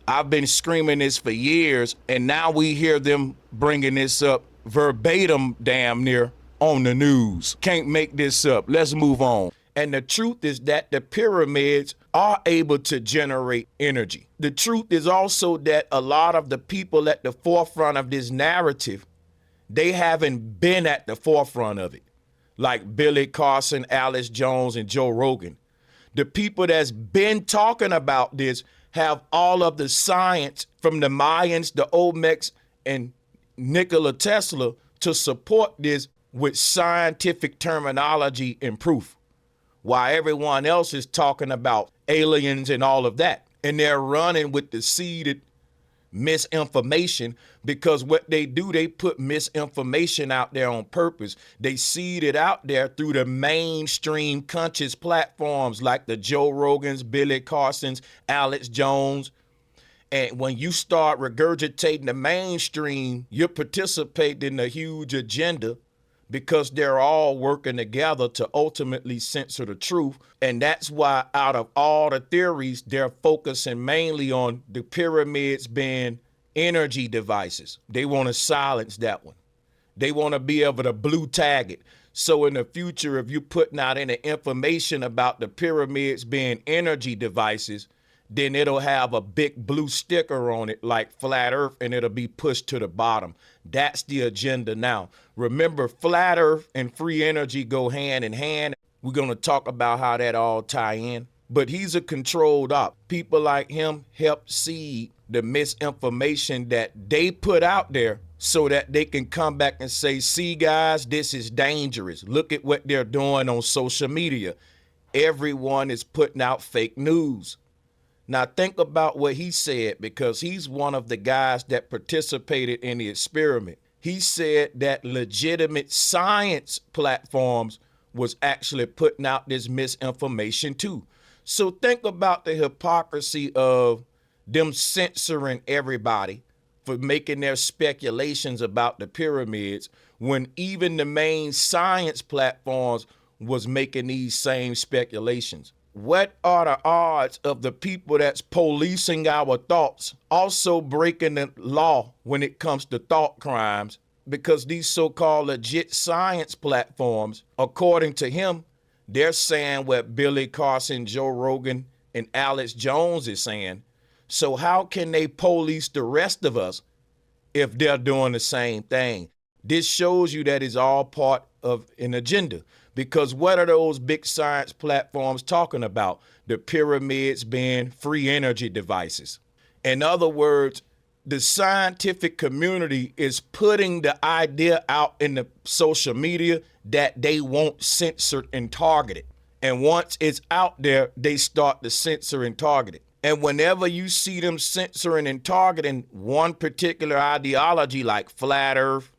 I've been screaming this for years, and now we hear them bringing this up verbatim damn near on the news. Can't make this up. Let's move on. And the truth is that the pyramids are able to generate energy. The truth is also that a lot of the people at the forefront of this narrative, they haven't been at the forefront of it. Like Billy Carson, Alex Jones, and Joe Rogan. The people that's been talking about this have all of the science from the Mayans, the Olmecs, and Nikola Tesla to support this with scientific terminology and proof, while everyone else is talking about aliens and all of that. And they're running with the seeded misinformation, because what they do, they put misinformation out there on purpose. They seed it out there through the mainstream conscious platforms like the Joe Rogans, Billy Carsons, Alex Jones. And when you start regurgitating the mainstream, you're participating in a huge agenda, because they're all working together to ultimately censor the truth. And that's why out of all the theories, they're focusing mainly on the pyramids being energy devices. They want to silence that one. They want to be able to blue tag it. So in the future, if you're putting out any information about the pyramids being energy devices, then it'll have a big blue sticker on it like flat earth, and it'll be pushed to the bottom. That's the agenda now. Remember, flat earth and free energy go hand in hand. We're going to talk about how that all tie in. But he's a controlled op. People like him help seed the misinformation that they put out there so that they can come back and say, see guys, this is dangerous. Look at what they're doing on social media. Everyone is putting out fake news. Now think about what he said, because he's one of the guys that participated in the experiment. He said that legitimate science platforms was actually putting out this misinformation too. So think about the hypocrisy of them censoring everybody for making their speculations about the pyramids, when even the main science platforms was making these same speculations. What are the odds of the people that's policing our thoughts also breaking the law when it comes to thought crimes? Because these so-called legit science platforms, according to him, they're saying what Billy Carson, Joe Rogan, and Alex Jones is saying. So how can they police the rest of us if they're doing the same thing? This shows you that it's all part of an agenda. Because what are those big science platforms talking about? The pyramids being free energy devices. In other words, the scientific community is putting the idea out in the social media that they won't censor and target it. And once it's out there, they start to censor and target it. And whenever you see them censoring and targeting one particular ideology like flat earth,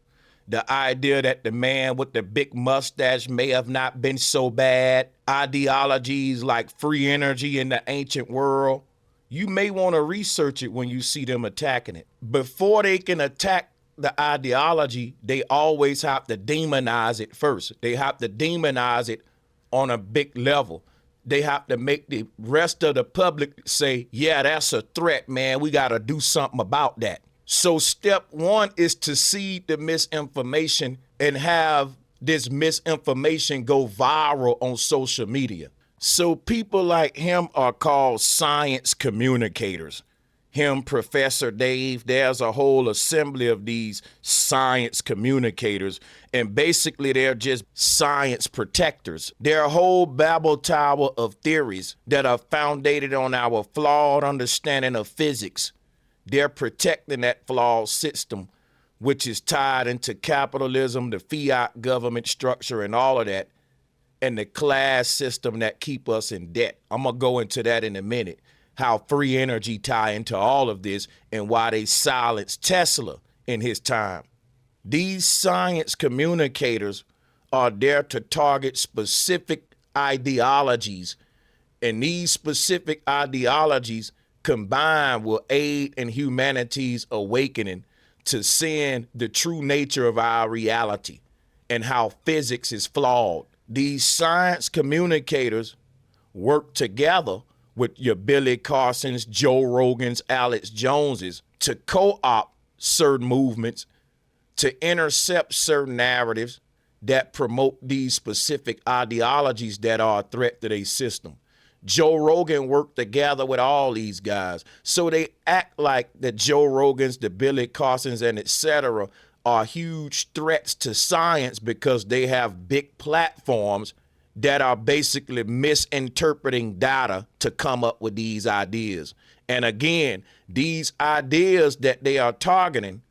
the idea that the man with the big mustache may have not been so bad, ideologies like free energy in the ancient world, you may want to research it when you see them attacking it. Before they can attack the ideology, they always have to demonize it first. They have to demonize it on a big level. They have to make the rest of the public say, yeah, that's a threat, man. We got to do something about that. So step one is to seed the misinformation and have this misinformation go viral on social media. So people like him are called science communicators. Him, Professor Dave, there's a whole assembly of these science communicators, and basically they're just science protectors. They're a whole Babel tower of theories that are founded on our flawed understanding of physics. They're protecting that flawed system, which is tied into capitalism, the fiat government structure, and all of that, and the class system that keep us in debt. I'm going to go into that in a minute, how free energy tie into all of this and why they silenced Tesla in his time. These science communicators are there to target specific ideologies, and these specific ideologies combined will aid in humanity's awakening to seeing the true nature of our reality and how physics is flawed. These science communicators work together with your Billy Carsons, Joe Rogans, Alex Joneses to co-opt certain movements, to intercept certain narratives that promote these specific ideologies that are a threat to their system. Joe Rogan worked together with all these guys. So they act like the Joe Rogans, the Billy Carsons, and etc. are huge threats to science because they have big platforms that are basically misinterpreting data to come up with these ideas. And again, these ideas that they are targeting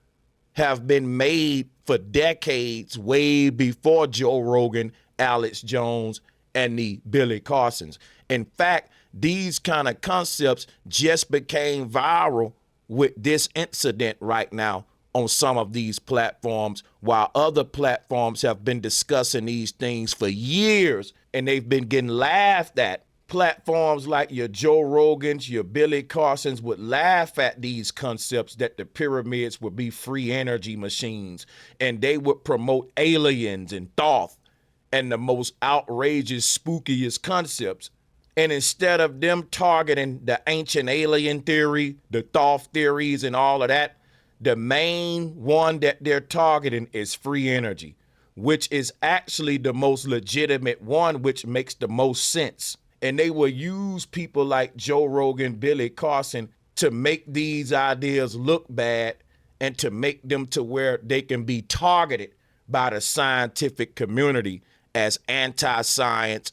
have been made for decades, way before Joe Rogan, Alex Jones, and the Billy Carsons. In fact, these kind of concepts just became viral with this incident right now on some of these platforms, while other platforms have been discussing these things for years and they've been getting laughed at. Platforms like your Joe Rogans, your Billy Carsons would laugh at these concepts that the pyramids would be free energy machines, and they would promote aliens and Thoth and the most outrageous, spookiest concepts. And instead of them targeting the ancient alien theory, the Thoth theories and all of that, the main one that they're targeting is free energy, which is actually the most legitimate one, which makes the most sense. And they will use people like Joe Rogan, Billy Carson to make these ideas look bad and to make them to where they can be targeted by the scientific community as anti-science,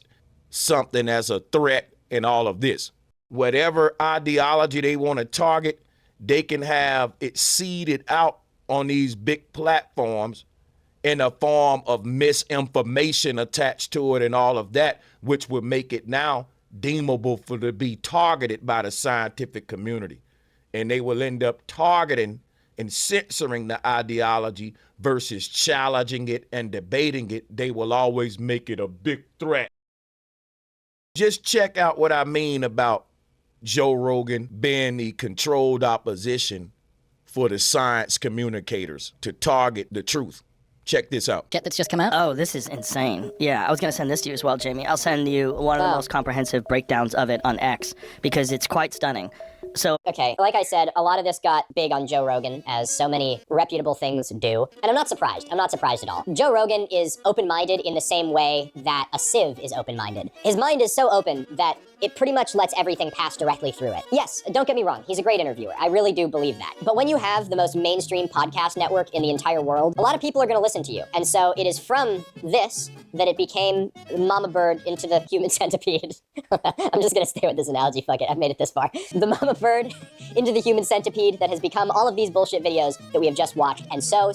something as a threat, and all of this. Whatever ideology they want to target, they can have it seeded out on these big platforms in a form of misinformation attached to it and all of that, which would make it now deemable for to be targeted by the scientific community. And they will end up targeting and censoring the ideology versus challenging it and debating it. They will always make it a big threat. Just check out what I mean about Joe Rogan being the controlled opposition for the science communicators to target the truth. Check this out. That's just come out? Oh, this is insane. Yeah, I was going to send this to you as well, Jamie. I'll send you one of the most comprehensive breakdowns of it on X because it's quite stunning. So, okay, like I said, a lot of this got big on Joe Rogan, as so many reputable things do. And I'm not surprised. I'm not surprised at all. Joe Rogan is open-minded in the same way that a sieve is open-minded. His mind is so open that it pretty much lets everything pass directly through it. Yes, don't get me wrong, he's a great interviewer. I really do believe that. But when you have the most mainstream podcast network in the entire world, a lot of people are gonna listen to you. And so it is from this that it became Mama Bird into the human centipede. I'm just gonna stay with this analogy, fuck it, I've made it this far. The Mama Bird into the human centipede that has become all of these bullshit videos that we have just watched, and so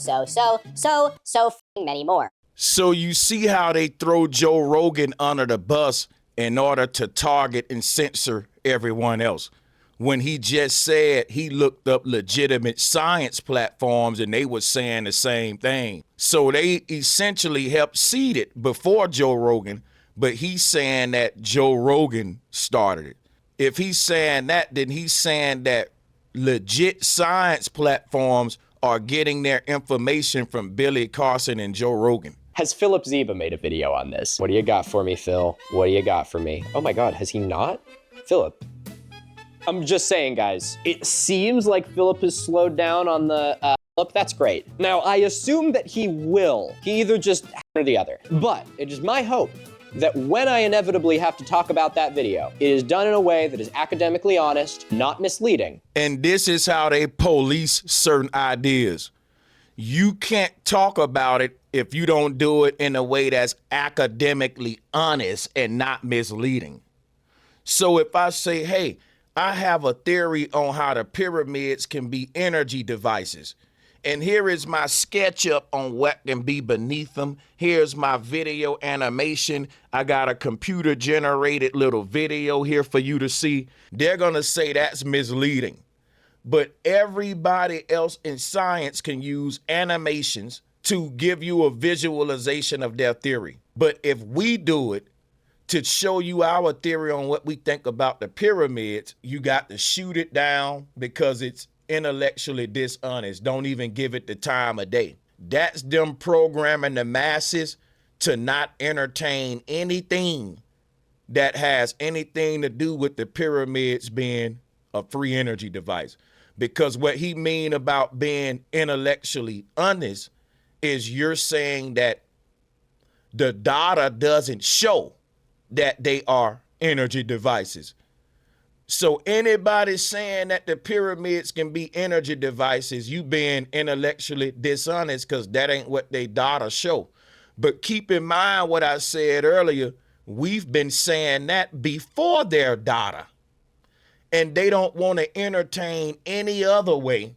many more. So you see how they throw Joe Rogan under the bus in order to target and censor everyone else, when he just said he looked up legitimate science platforms and they were saying the same thing. So they essentially helped seed it before Joe Rogan, but he's saying that Joe Rogan started it. If he's saying that, then he's saying that legit science platforms are getting their information from Billy Carson and Joe Rogan. Has Philip Ziba made a video on this? What do you got for me, Phil? What do you got for me? Oh my God, has he not? Philip. I'm just saying, guys, it seems like Philip has slowed down on the Philip. That's great. Now, I assume that he will. He either just or the other. But it is my hope that when I inevitably have to talk about that video, it is done in a way that is academically honest, not misleading. And this is how they police certain ideas. You can't talk about it if you don't do it in a way that's academically honest and not misleading. So if I say, hey, I have a theory on how the pyramids can be energy devices, and here is my SketchUp on what can be beneath them. Here's my video animation. I got a computer generated little video here for you to see. They're gonna say that's misleading. But everybody else in science can use animations to give you a visualization of their theory. But if we do it to show you our theory on what we think about the pyramids, you got to shoot it down because it's intellectually dishonest. Don't even give it the time of day. That's them programming the masses to not entertain anything that has anything to do with the pyramids being a free energy device. Because what he mean about being intellectually honest is you're saying that the data doesn't show that they are energy devices. So anybody saying that the pyramids can be energy devices, you being intellectually dishonest because that ain't what they data show. But keep in mind what I said earlier, we've been saying that before their data. And they don't want to entertain any other way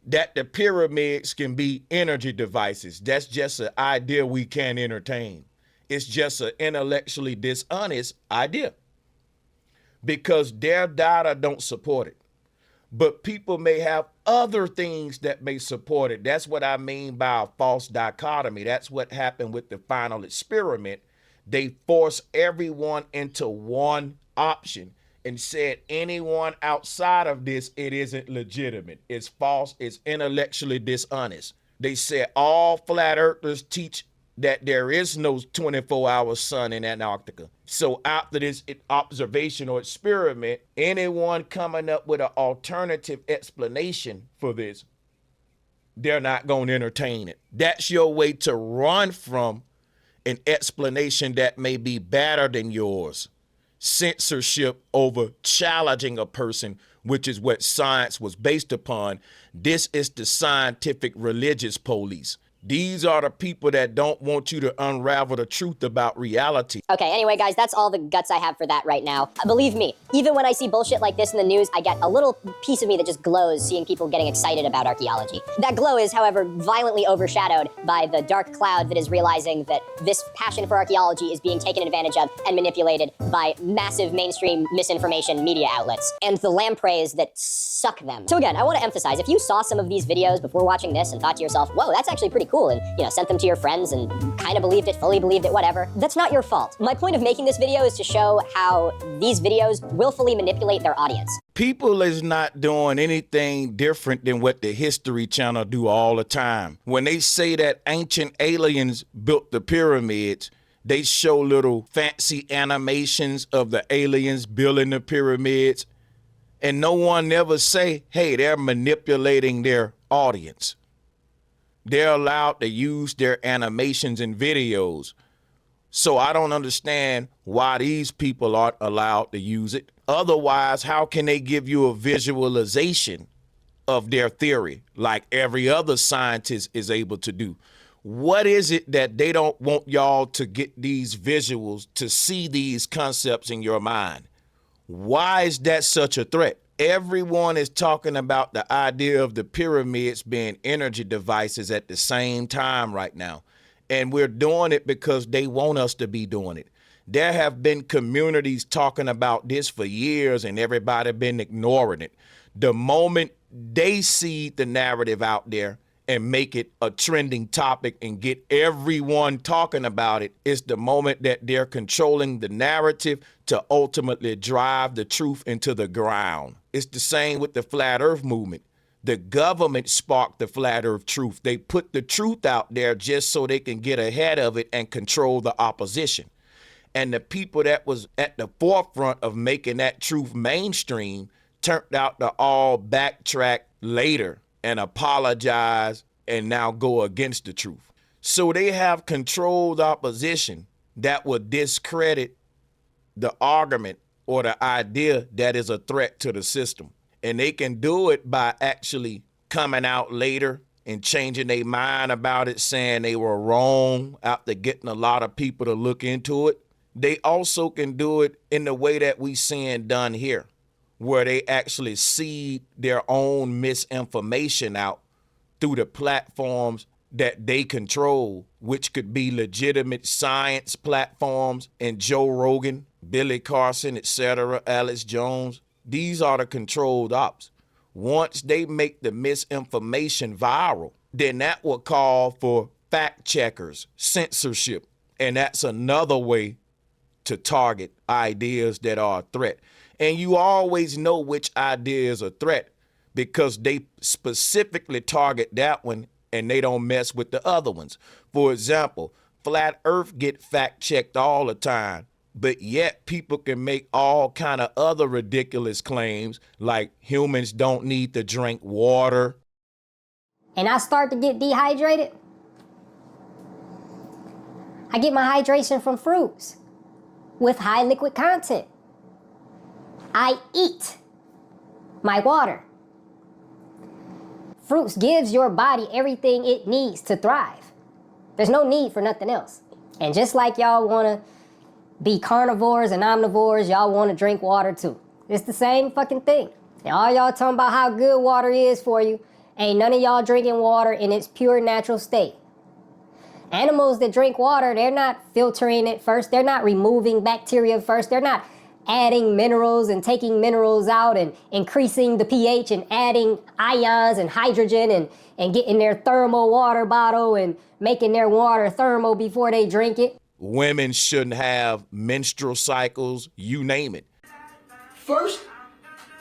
that the pyramids can be energy devices. That's just an idea we can't entertain. It's just an intellectually dishonest idea because their data don't support it. But people may have other things that may support it. That's what I mean by a false dichotomy. That's what happened with the final experiment. They forced everyone into one option and said anyone outside of this, it isn't legitimate. It's false. It's intellectually dishonest. They said all flat earthers teach that there is no 24-hour sun in Antarctica. So after this observation or experiment, anyone coming up with an alternative explanation for this, they're not going to entertain it. That's your way to run from an explanation that may be better than yours. Censorship over challenging a person, which is what science was based upon. This is the scientific religious police. These are the people that don't want you to unravel the truth about reality. Okay, anyway, guys, that's all the guts I have for that right now. Believe me, even when I see bullshit like this in the news, I get a little piece of me that just glows seeing people getting excited about archaeology. That glow is, however, violently overshadowed by the dark cloud that is realizing that this passion for archaeology is being taken advantage of and manipulated by massive mainstream misinformation media outlets and the lampreys that suck them. So again, I want to emphasize, if you saw some of these videos before watching this and thought to yourself, whoa, that's actually pretty cool, and sent them to your friends and kind of believed it, fully believed it, whatever, that's not your fault. My point of making this video is to show how these videos willfully manipulate their audience. People is not doing anything different than what the History Channel do all the time. When they say that ancient aliens built the pyramids, they show little fancy animations of the aliens building the pyramids, and no one ever say, hey, they're manipulating their audience. They're allowed to use their animations and videos. So I don't understand why these people aren't allowed to use it. Otherwise, how can they give you a visualization of their theory like every other scientist is able to do? What is it that they don't want y'all to get these visuals, to see these concepts in your mind? Why is that such a threat? Everyone is talking about the idea of the pyramids being energy devices at the same time right now. And we're doing it because they want us to be doing it. There have been communities talking about this for years and everybody been ignoring it. The moment they see the narrative out there and make it a trending topic and get everyone talking about it, it's the moment that they're controlling the narrative to ultimately drive the truth into the ground. It's the same with the flat earth movement. The government sparked the flat earth truth. They put the truth out there just so they can get ahead of it and control the opposition. And the people that was at the forefront of making that truth mainstream turned out to all backtrack later and apologize and now go against the truth. So they have controlled opposition that will discredit the argument or the idea that is a threat to the system. And they can do it by actually coming out later and changing their mind about it, saying they were wrong after getting a lot of people to look into it. They also can do it in the way that we seeing done here, where they actually seed their own misinformation out through the platforms that they control, which could be legitimate science platforms and Joe Rogan, Billy Carson, etc., Alex Jones. These are the controlled ops. Once they make the misinformation viral, then that will call for fact checkers, censorship, and that's another way to target ideas that are a threat. And you always know which idea is a threat because they specifically target that one and they don't mess with the other ones. For example, flat earth get fact checked all the time, but yet people can make all kind of other ridiculous claims like humans don't need to drink water. And I start to get dehydrated, I get my hydration from fruits with high liquid content. I eat my water. Fruits gives your body everything it needs to thrive. There's no need for nothing else. And just like y'all wanna be carnivores and omnivores, y'all wanna drink water too. It's the same fucking thing. And all y'all talking about how good water is for you, ain't none of y'all drinking water in its pure natural state. Animals that drink water, they're not filtering it first, they're not removing bacteria first, they're not adding minerals and taking minerals out and increasing the pH and adding ions and hydrogen and getting their thermal water bottle and making their water thermal before they drink it. Women shouldn't have menstrual cycles, you name it. First,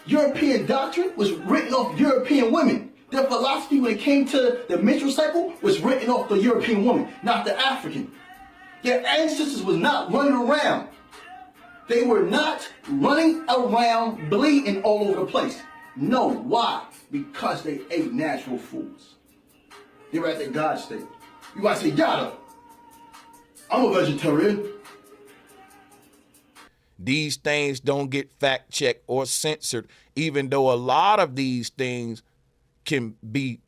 European doctrine was written off European women. Their philosophy when it came to the menstrual cycle was written off the European woman, not the African. Their ancestors was not running around. They were not running around bleeding all over the place. No, why? Because they ate natural foods. They were at their God state. You gotta say, yada. I'm a vegetarian. These things don't get fact checked or censored, even though a lot of these things can be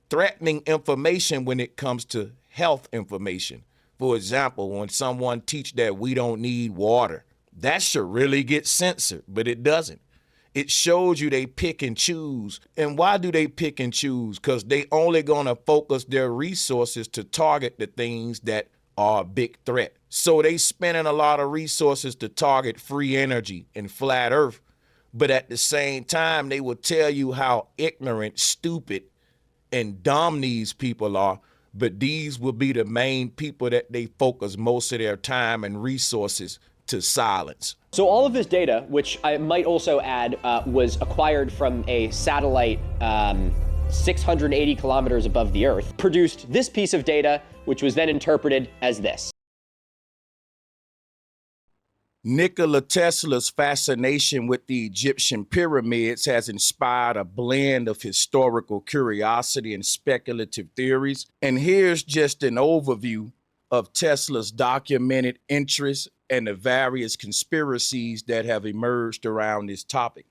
threatening information when it comes to health information. For example, when someone teach that we don't need water, that should really get censored, but it doesn't. It shows you they pick and choose. And why do they pick and choose? Because they only gonna focus their resources to target the things that are a big threat. So they spending a lot of resources to target free energy and flat earth. But at the same time, they will tell you how ignorant, stupid, and dumb these people are. But these will be the main people that they focus most of their time and resources to silence. So all of this data, which I might also add, was acquired from a satellite 680 kilometers above the Earth, produced this piece of data, which was then interpreted as this. Nikola Tesla's fascination with the Egyptian pyramids has inspired a blend of historical curiosity and speculative theories. And here's just an overview of Tesla's documented interests and the various conspiracies that have emerged around this topic.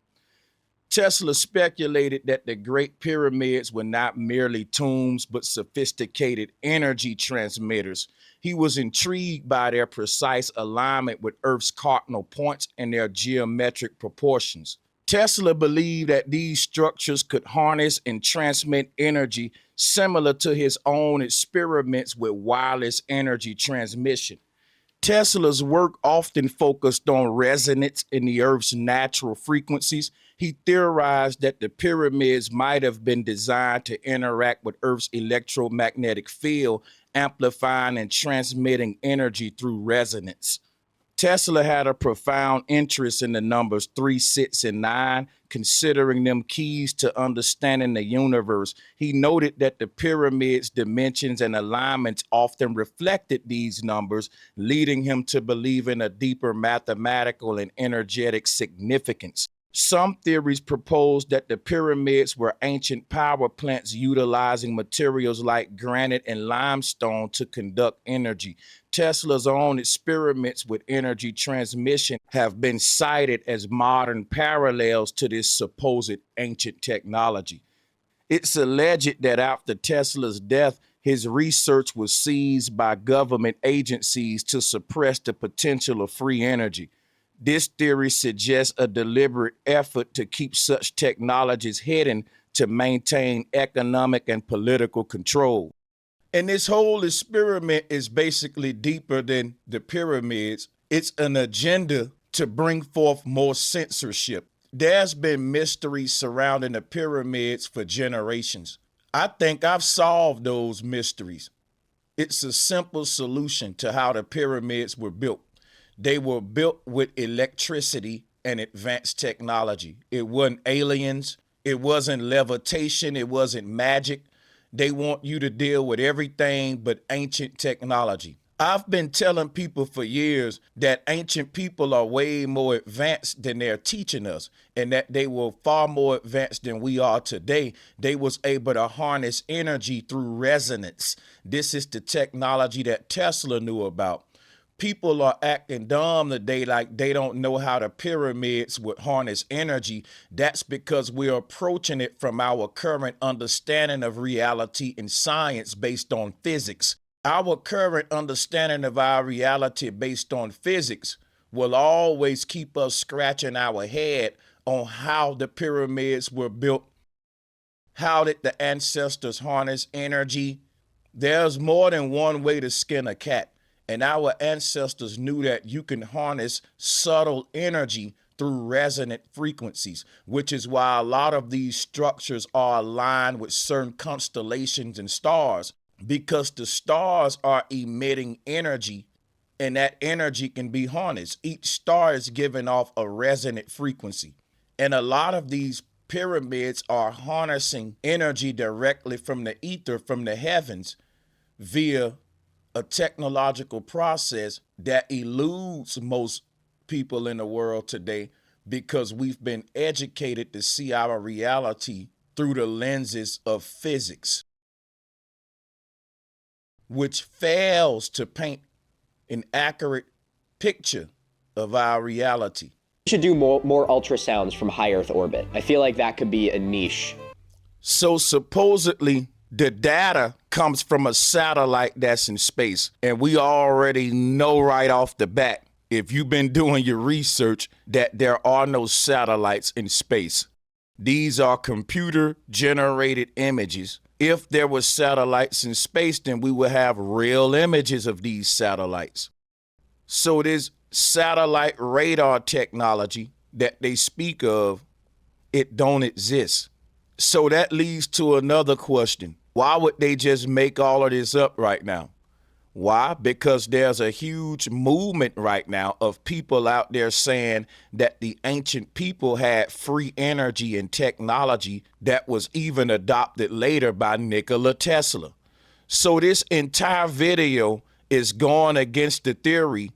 Tesla speculated that the Great Pyramids were not merely tombs, but sophisticated energy transmitters. He was intrigued by their precise alignment with Earth's cardinal points and their geometric proportions. Tesla believed that these structures could harness and transmit energy similar to his own experiments with wireless energy transmission. Tesla's work often focused on resonance in the Earth's natural frequencies. He theorized that the pyramids might have been designed to interact with Earth's electromagnetic field, amplifying and transmitting energy through resonance. Tesla had a profound interest in the numbers 3, 6, and 9, considering them keys to understanding the universe. He noted that the pyramids' dimensions and alignments often reflected these numbers, leading him to believe in a deeper mathematical and energetic significance. Some theories propose that the pyramids were ancient power plants utilizing materials like granite and limestone to conduct energy. Tesla's own experiments with energy transmission have been cited as modern parallels to this supposed ancient technology. It's alleged that after Tesla's death, his research was seized by government agencies to suppress the potential of free energy. This theory suggests a deliberate effort to keep such technologies hidden to maintain economic and political control. And this whole experiment is basically deeper than the pyramids. It's an agenda to bring forth more censorship. There's been mysteries surrounding the pyramids for generations. I think I've solved those mysteries. It's a simple solution to how the pyramids were built. They were built with electricity and advanced technology. It wasn't aliens. It wasn't levitation. It wasn't magic. They want you to deal with everything but ancient technology. I've been telling people for years that ancient people are way more advanced than they're teaching us, and that they were far more advanced than we are today. They was able to harness energy through resonance. This is the technology that Tesla knew about. People are acting dumb today like they don't know how the pyramids would harness energy. That's because we're approaching it from our current understanding of reality and science based on physics. Our current understanding of our reality based on physics will always keep us scratching our head on how the pyramids were built. How did the ancestors harness energy? There's more than one way to skin a cat. And our ancestors knew that you can harness subtle energy through resonant frequencies, which is why a lot of these structures are aligned with certain constellations and stars, because the stars are emitting energy, and that energy can be harnessed. Each star is giving off a resonant frequency. And a lot of these pyramids are harnessing energy directly from the ether, from the heavens, via a technological process that eludes most people in the world today, because we've been educated to see our reality through the lenses of physics, which fails to paint an accurate picture of our reality. We should do more ultrasounds from high Earth orbit. I feel like that could be a niche. So supposedly, the data comes from a satellite that's in space. And we already know right off the bat, if you've been doing your research, that there are no satellites in space. These are computer-generated images. If there were satellites in space, then we would have real images of these satellites. So this satellite radar technology that they speak of, it don't exist. So that leads to another question. Why would they just make all of this up right now? Why? Because there's a huge movement right now of people out there saying that the ancient people had free energy and technology that was even adopted later by Nikola Tesla. So this entire video is going against the theory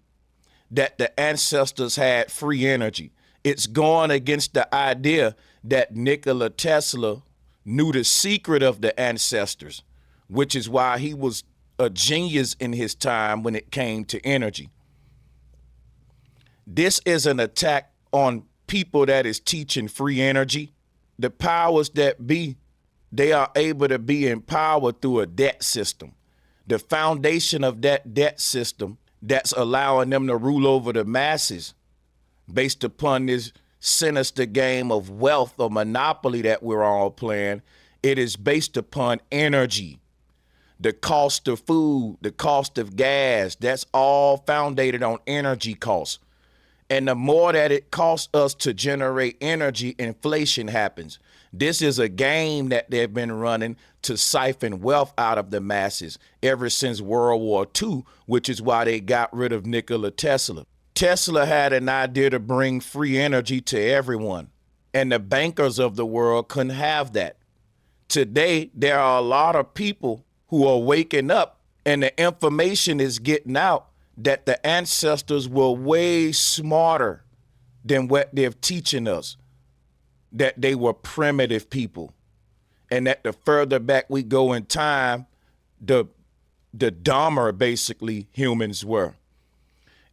that the ancestors had free energy. It's going against the idea that Nikola Tesla knew the secret of the ancestors, which is why he was a genius in his time when it came to energy. This is an attack on people that is teaching free energy. The powers that be, they are able to be empowered through a debt system. The foundation of that debt system that's allowing them to rule over the masses based upon this sinister game of wealth or monopoly that we're all playing, it is based upon energy. The cost of food, the cost of gas, that's all founded on energy costs. And the more that it costs us to generate energy, inflation happens. This is a game that they've been running to siphon wealth out of the masses ever since World War II, which is why they got rid of Nikola Tesla. Tesla had an idea to bring free energy to everyone, and the bankers of the world couldn't have that. Today, there are a lot of people who are waking up, and the information is getting out that the ancestors were way smarter than what they're teaching us, that they were primitive people, and that the further back we go in time, the dumber basically humans were.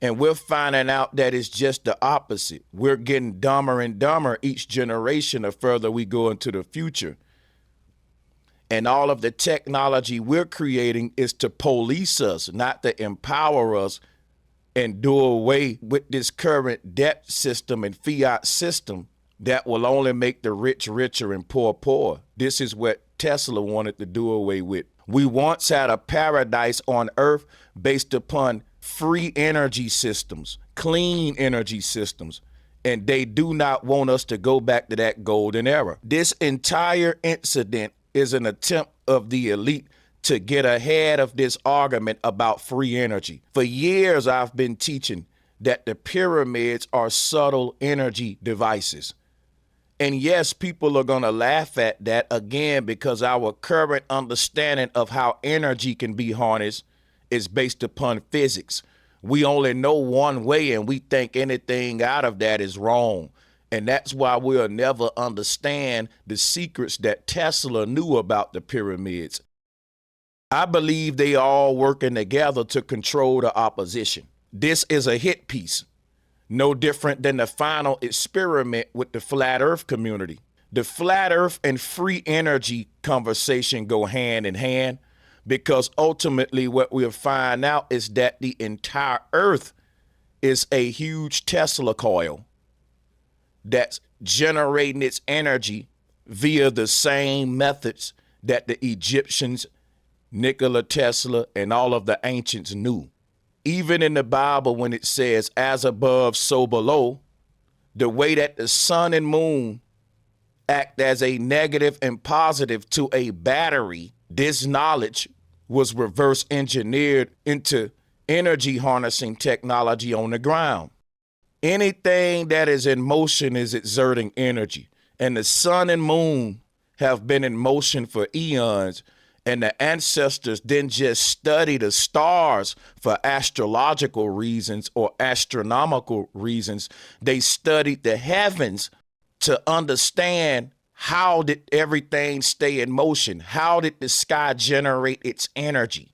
And we're finding out that it's just the opposite. We're getting dumber and dumber each generation the further we go into the future. And all of the technology we're creating is to police us, not to empower us and do away with this current debt system and fiat system that will only make the rich richer and poor poorer. This is what Tesla wanted to do away with. We once had a paradise on Earth based upon free energy systems, clean energy systems, and they do not want us to go back to that golden era. This entire incident is an attempt of the elite to get ahead of this argument about free energy. For years, I've been teaching that the pyramids are subtle energy devices. And yes, people are going to laugh at that again because our current understanding of how energy can be harnessed is based upon physics. We only know one way and we think anything out of that is wrong. And that's why we'll never understand the secrets that Tesla knew about the pyramids. I believe they all working together to control the opposition. This is a hit piece, no different than the final experiment with the flat earth community. The flat earth and free energy conversation go hand in hand because ultimately what we'll find out is that the entire earth is a huge Tesla coil that's generating its energy via the same methods that the Egyptians, Nikola Tesla, and all of the ancients knew. Even in the Bible, when it says, as above, so below, the way that the sun and moon act as a negative and positive to a battery, this knowledge was reverse engineered into energy harnessing technology on the ground. Anything that is in motion is exerting energy, and the sun and moon have been in motion for eons, and the ancestors didn't just study the stars for astrological reasons or astronomical reasons. They studied the heavens to understand how did everything stay in motion? How did the sky generate its energy?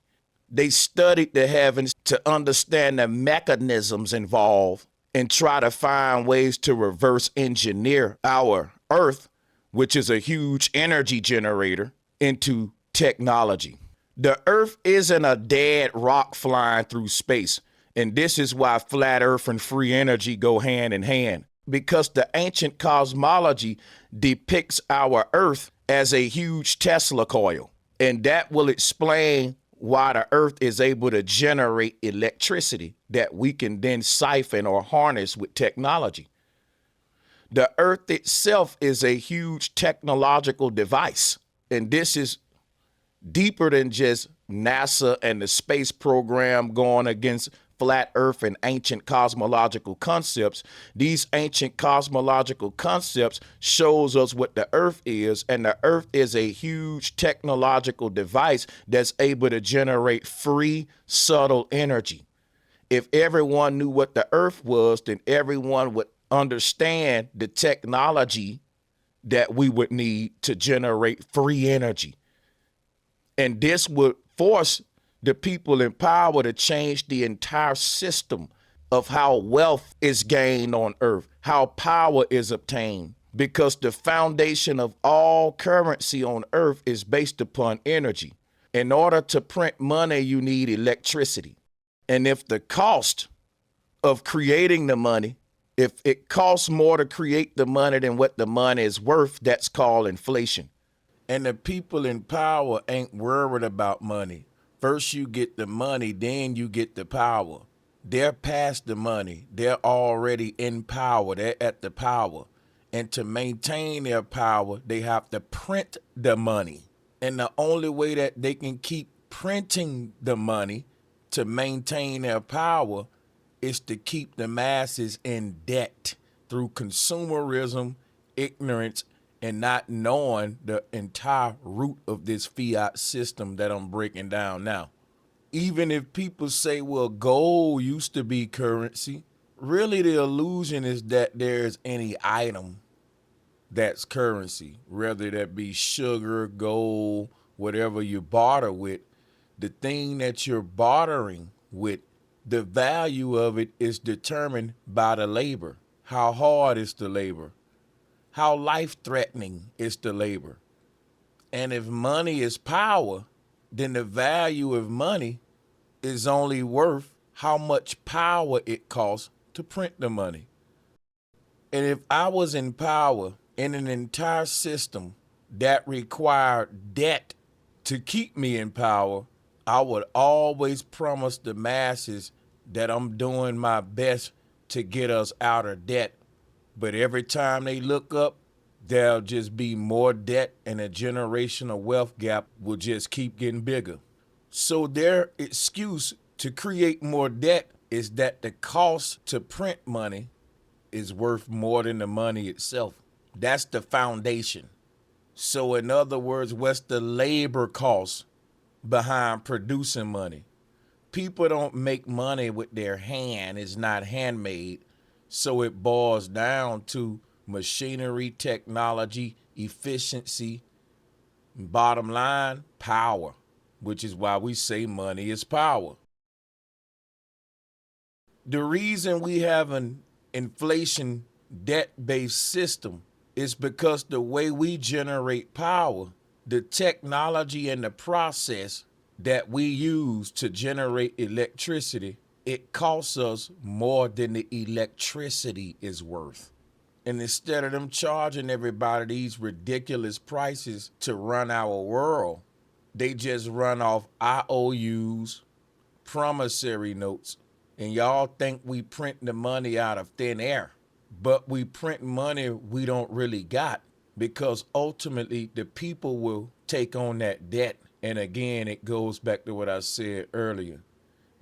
They studied the heavens to understand the mechanisms involved and try to find ways to reverse engineer our Earth, which is a huge energy generator, into technology. The Earth isn't a dead rock flying through space, and this is why flat Earth and free energy go hand in hand, because the ancient cosmology depicts our Earth as a huge Tesla coil, and that will explain why the Earth is able to generate electricity that we can then siphon or harness with technology. The Earth itself is a huge technological device, and this is deeper than just NASA and the space program going against flat earth and ancient cosmological concepts. These ancient cosmological concepts shows us what the earth is, and the earth is a huge technological device that's able to generate free, subtle energy. If everyone knew what the earth was, then everyone would understand the technology that we would need to generate free energy. And this would force the people in power to change the entire system of how wealth is gained on earth, how power is obtained, because the foundation of all currency on earth is based upon energy. In order to print money, you need electricity. And if the cost of creating the money, if it costs more to create the money than what the money is worth, that's called inflation. And the people in power ain't worried about money. First you get the money, then you get the power. They're past the money. They're already in power. They're at the power. And to maintain their power, they have to print the money. And the only way that they can keep printing the money to maintain their power is to keep the masses in debt through consumerism, ignorance, and not knowing the entire root of this fiat system that I'm breaking down now. Even if people say, well, gold used to be currency, really the illusion is that there's any item that's currency, whether that be sugar, gold, whatever you barter with. The thing that you're bartering with, the value of it is determined by the labor. How hard is the labor? How life-threatening is the labor? And if money is power, then the value of money is only worth how much power it costs to print the money. And if I was in power in an entire system that required debt to keep me in power, I would always promise the masses that I'm doing my best to get us out of debt. But every time they look up, there'll just be more debt, and a generational wealth gap will just keep getting bigger. So their excuse to create more debt is that the cost to print money is worth more than the money itself. That's the foundation. So in other words, what's the labor cost behind producing money? People don't make money with their hand. It's not handmade. So it boils down to machinery, technology, efficiency, and bottom line, power, which is why we say money is power. The reason we have an inflation debt-based system is because the way we generate power, the technology and the process that we use to generate electricity, it costs us more than the electricity is worth. And instead of them charging everybody these ridiculous prices to run our world, they just run off IOUs, promissory notes, and y'all think we print the money out of thin air. But we print money we don't really got, because ultimately the people will take on that debt. And again, it goes back to what I said earlier.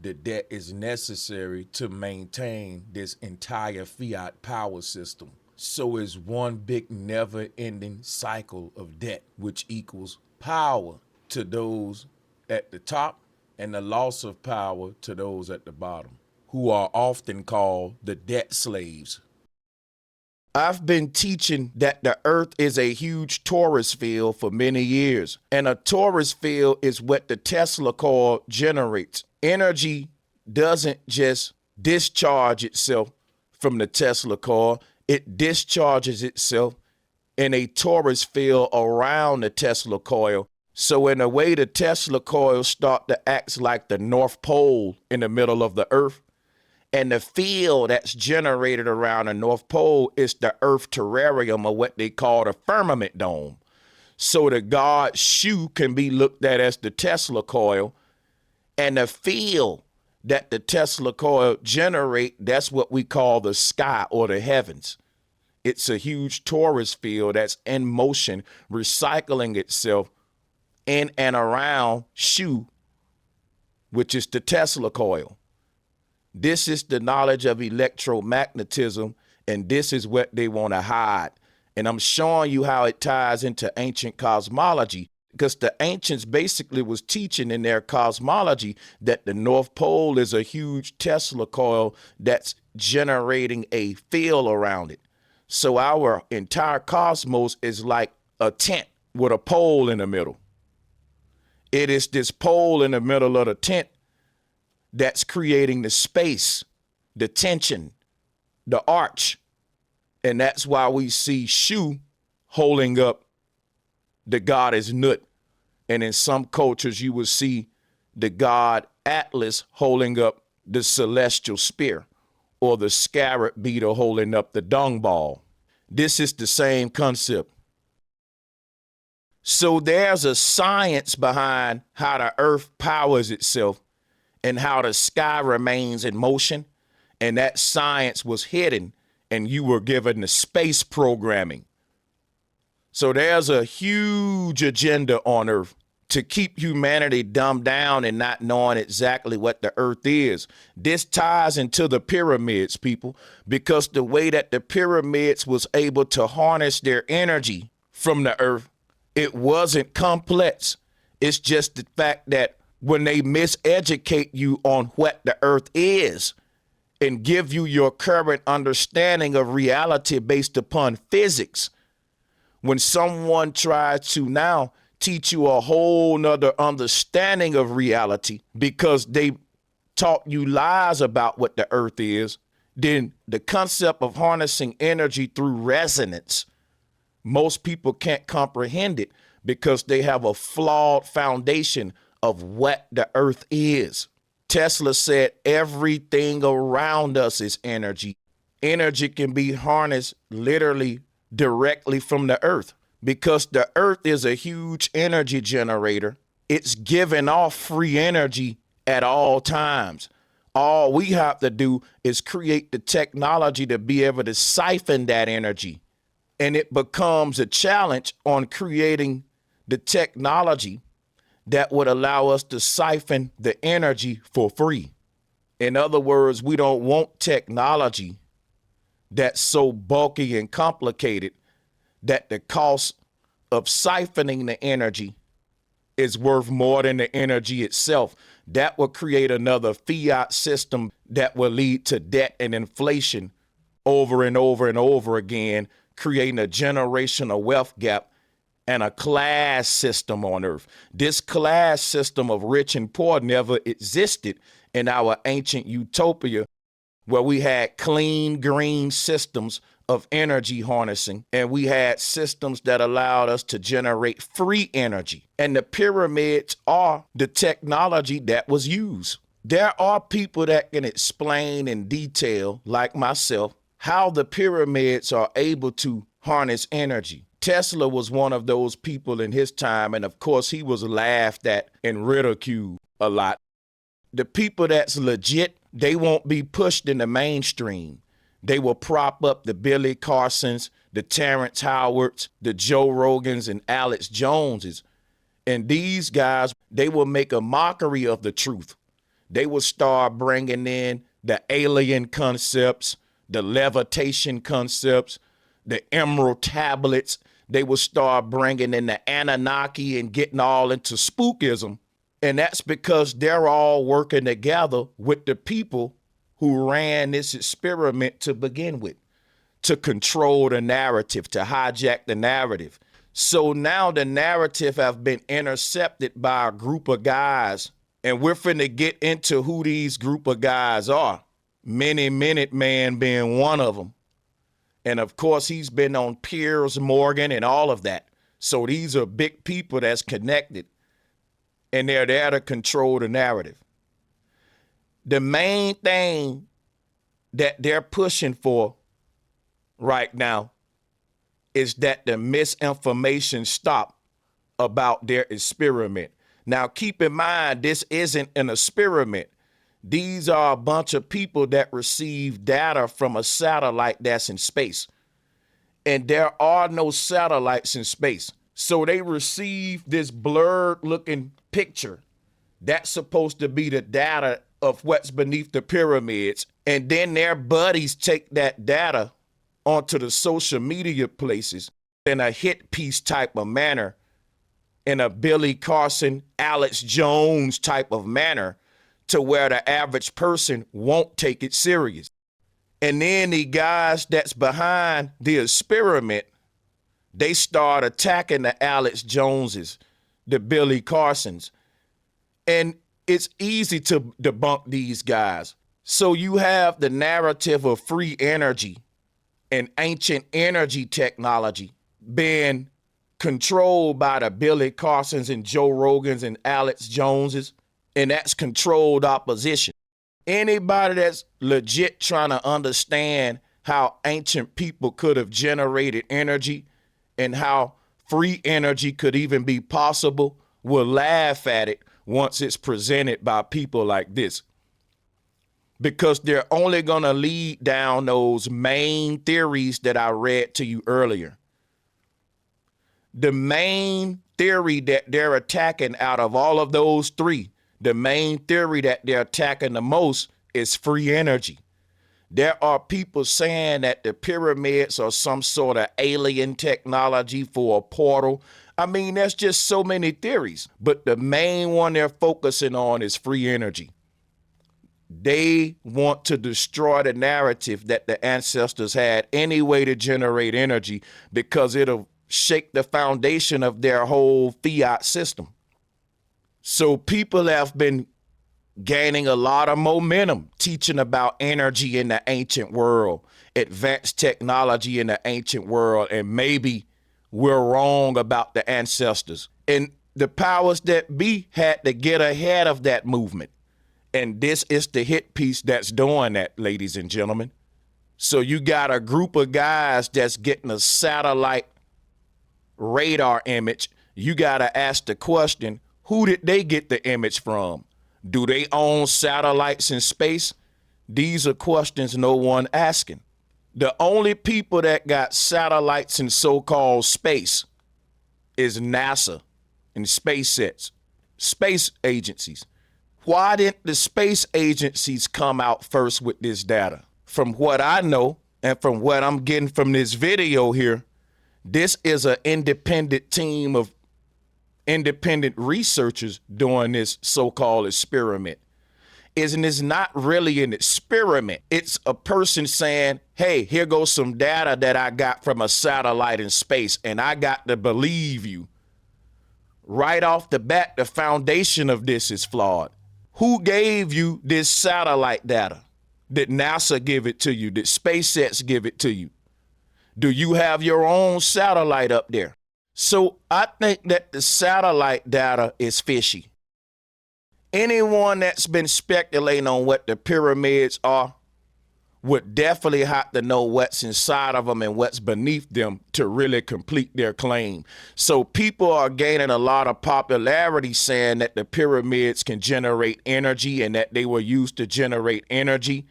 The debt is necessary to maintain this entire fiat power system. So it's one big never-ending cycle of debt, which equals power to those at the top and the loss of power to those at the bottom, who are often called the debt slaves. I've been teaching that the earth is a huge torus field for many years, and a torus field is what the Tesla coil generates. Energy doesn't just discharge itself from the Tesla coil, it discharges itself in a torus field around the Tesla coil. So in a way, the Tesla coil start to act like the North Pole in the middle of the earth. And the field that's generated around the North Pole is the Earth terrarium, or what they call the firmament dome. So the God's shoe can be looked at as the Tesla coil, and the field that the Tesla coil generate, that's what we call the sky or the heavens. It's a huge torus field that's in motion, recycling itself in and around shoe which is the Tesla coil. This is the knowledge of electromagnetism, and this is what they want to hide. And I'm showing you how it ties into ancient cosmology, because the ancients basically was teaching in their cosmology that the North Pole is a huge Tesla coil that's generating a field around it. So our entire cosmos is like a tent with a pole in the middle. It is this pole in the middle of the tent that's creating the space, the tension, the arch. And that's why we see Shu holding up the goddess Nut. And in some cultures, you will see the god Atlas holding up the celestial spear, or the scarab beetle holding up the dung ball. This is the same concept. So there's a science behind how the earth powers itself and how the sky remains in motion. And that science was hidden, and you were given the space programming. So there's a huge agenda on earth to keep humanity dumbed down and not knowing exactly what the earth is. This ties into the pyramids, people, because the way that the pyramids was able to harness their energy from the earth, it wasn't complex. It's just the fact that when they miseducate you on what the earth is and give you your current understanding of reality based upon physics, when someone tries to now teach you a whole nother understanding of reality because they taught you lies about what the earth is, then the concept of harnessing energy through resonance, most people can't comprehend it because they have a flawed foundation of what the earth is. Tesla said everything around us is energy. Energy can be harnessed literally directly from the earth because the earth is a huge energy generator. It's giving off free energy at all times. All we have to do is create the technology to be able to siphon that energy. And it becomes a challenge on creating the technology that would allow us to siphon the energy for free. In other words, we don't want technology that's so bulky and complicated that the cost of siphoning the energy is worth more than the energy itself. That will create another fiat system that will lead to debt and inflation over and over and over again, creating a generational wealth gap and a class system on earth. This class system of rich and poor never existed in our ancient utopia, where we had clean green systems of energy harnessing, and we had systems that allowed us to generate free energy. And the pyramids are the technology that was used. There are people that can explain in detail, like myself, how the pyramids are able to harness energy. Tesla was one of those people in his time, and of course he was laughed at and ridiculed a lot. The people that's legit, they won't be pushed in the mainstream. They will prop up the Billy Carsons, the Terrence Howards, the Joe Rogans, and Alex Joneses. And these guys, they will make a mockery of the truth. They will start bringing in the alien concepts, the levitation concepts, the emerald tablets. They will start bringing in the Anunnaki and getting all into spookism. And that's because they're all working together with the people who ran this experiment to begin with, to control the narrative, to hijack the narrative. So now the narrative have been intercepted by a group of guys, and we're finna get into who these group of guys are. Minute Man being one of them. And of course, he's been on Piers Morgan and all of that. So these are big people that's connected, and they're there to control the narrative. The main thing that they're pushing for right now is that the misinformation stop about their experiment. Now, keep in mind, this isn't an experiment. These are a bunch of people that receive data from a satellite that's in space. And there are no satellites in space. So they receive this blurred looking picture That's supposed to be the data of what's beneath the pyramids. And then their buddies take that data onto the social media places in a hit piece type of manner, in a Billy Carson, Alex Jones type of manner, to where the average person won't take it serious. And then the guys that's behind the experiment, they start attacking the Alex Joneses, the Billy Carsons. And it's easy to debunk these guys. So you have the narrative of free energy and ancient energy technology being controlled by the Billy Carsons and Joe Rogans and Alex Joneses, and that's controlled opposition. Anybody that's legit trying to understand how ancient people could have generated energy and how free energy could even be possible will laugh at it once it's presented by people like this. Because they're only going to lead down those main theories that I read to you earlier. The main theory that they're attacking out of all of those three, the main theory that they're attacking the most is free energy. There are people saying that the pyramids are some sort of alien technology for a portal. I mean, there's just so many theories, but the main one they're focusing on is free energy. They want to destroy the narrative that the ancestors had any way to generate energy, because it'll shake the foundation of their whole fiat system. So people have been gaining a lot of momentum teaching about energy in the ancient world, advanced technology in the ancient world, and maybe we're wrong about the ancestors. And the powers that be had to get ahead of that movement. And this is the hit piece that's doing that, ladies and gentlemen. So you got a group of guys that's getting a satellite radar image. You got to ask the question, who did they get the image from? Do they own satellites in space? These are questions no one asking. The only people that got satellites in so-called space is NASA and SpaceX, space agencies. Why didn't the space agencies come out first with this data? From what I know and from what I'm getting from this video here, this is an independent team of independent researchers doing this so-called experiment. It's not really an experiment. It's a person saying, hey, here goes some data that I got from a satellite in space, and I got to believe you. Right off the bat, the foundation of this is flawed. Who gave you this satellite data? Did NASA give it to you? Did SpaceX give it to you? Do you have your own satellite up there? So I think that the satellite data is fishy. Anyone that's been speculating on what the pyramids are would definitely have to know what's inside of them and what's beneath them to really complete their claim. So people are gaining a lot of popularity saying that the pyramids can generate energy and that they were used to generate energy.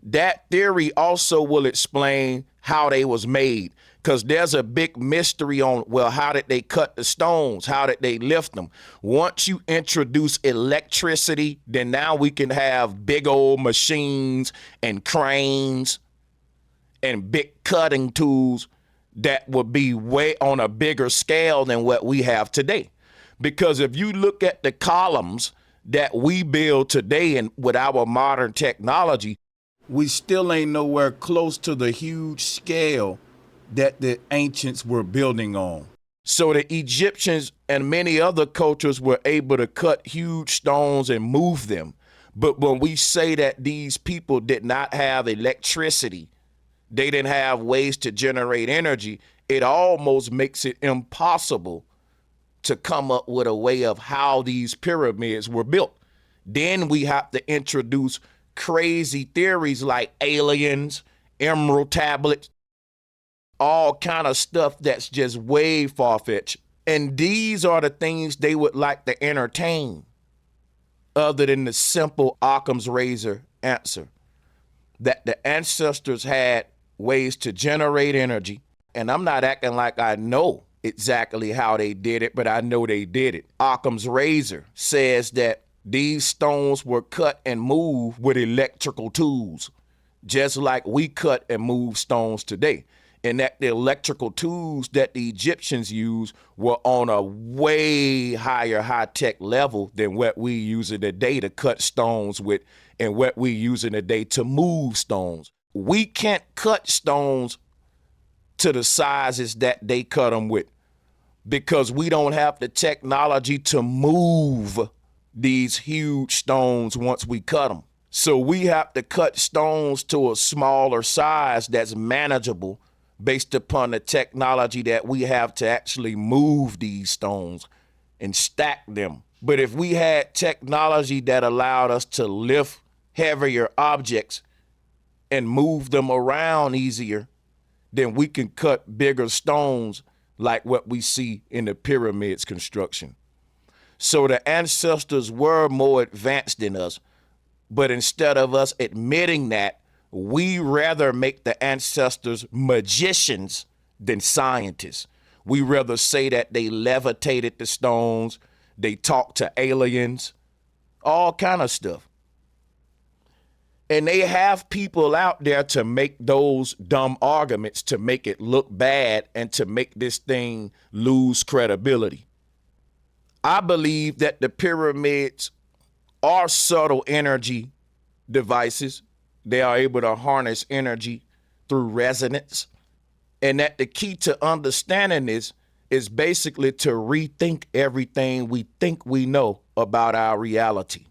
That theory also will explain how they was made, because there's a big mystery on, well, how did they cut the stones? How did they lift them? Once you introduce electricity, then now we can have big old machines and cranes and big cutting tools that would be way on a bigger scale than what we have today. Because if you look at the columns that we build today and with our modern technology, we still ain't nowhere close to the huge scale that the ancients were building on. So the Egyptians and many other cultures were able to cut huge stones and move them. But when we say that these people did not have electricity, they didn't have ways to generate energy, it almost makes it impossible to come up with a way of how these pyramids were built. Then we have to introduce crazy theories like aliens, emerald tablets, all kind of stuff that's just way far-fetched. And these are the things they would like to entertain, other than the simple Occam's razor answer, that the ancestors had ways to generate energy. And I'm not acting like I know exactly how they did it, but I know they did it. Occam's razor says that These stones were cut and moved with electrical tools, just like we cut and move stones today. And that the electrical tools that the Egyptians used were on a way higher high-tech level than what we using today to cut stones with and what we using today to move stones. We can't cut stones to the sizes that they cut them with because we don't have the technology to move these huge stones once we cut them. So we have to cut stones to a smaller size that's manageable based upon the technology that we have to actually move these stones and stack them. But if we had technology that allowed us to lift heavier objects and move them around easier, then we can cut bigger stones like what we see in the pyramids construction. So the ancestors were more advanced than us, but instead of us admitting that, we rather make the ancestors magicians than scientists. We rather say that they levitated the stones, they talked to aliens, all kind of stuff. And they have people out there to make those dumb arguments to make it look bad and to make this thing lose credibility. I believe that the pyramids are subtle energy devices. They are able to harness energy through resonance. And that the key to understanding this is basically to rethink everything we think we know about our reality.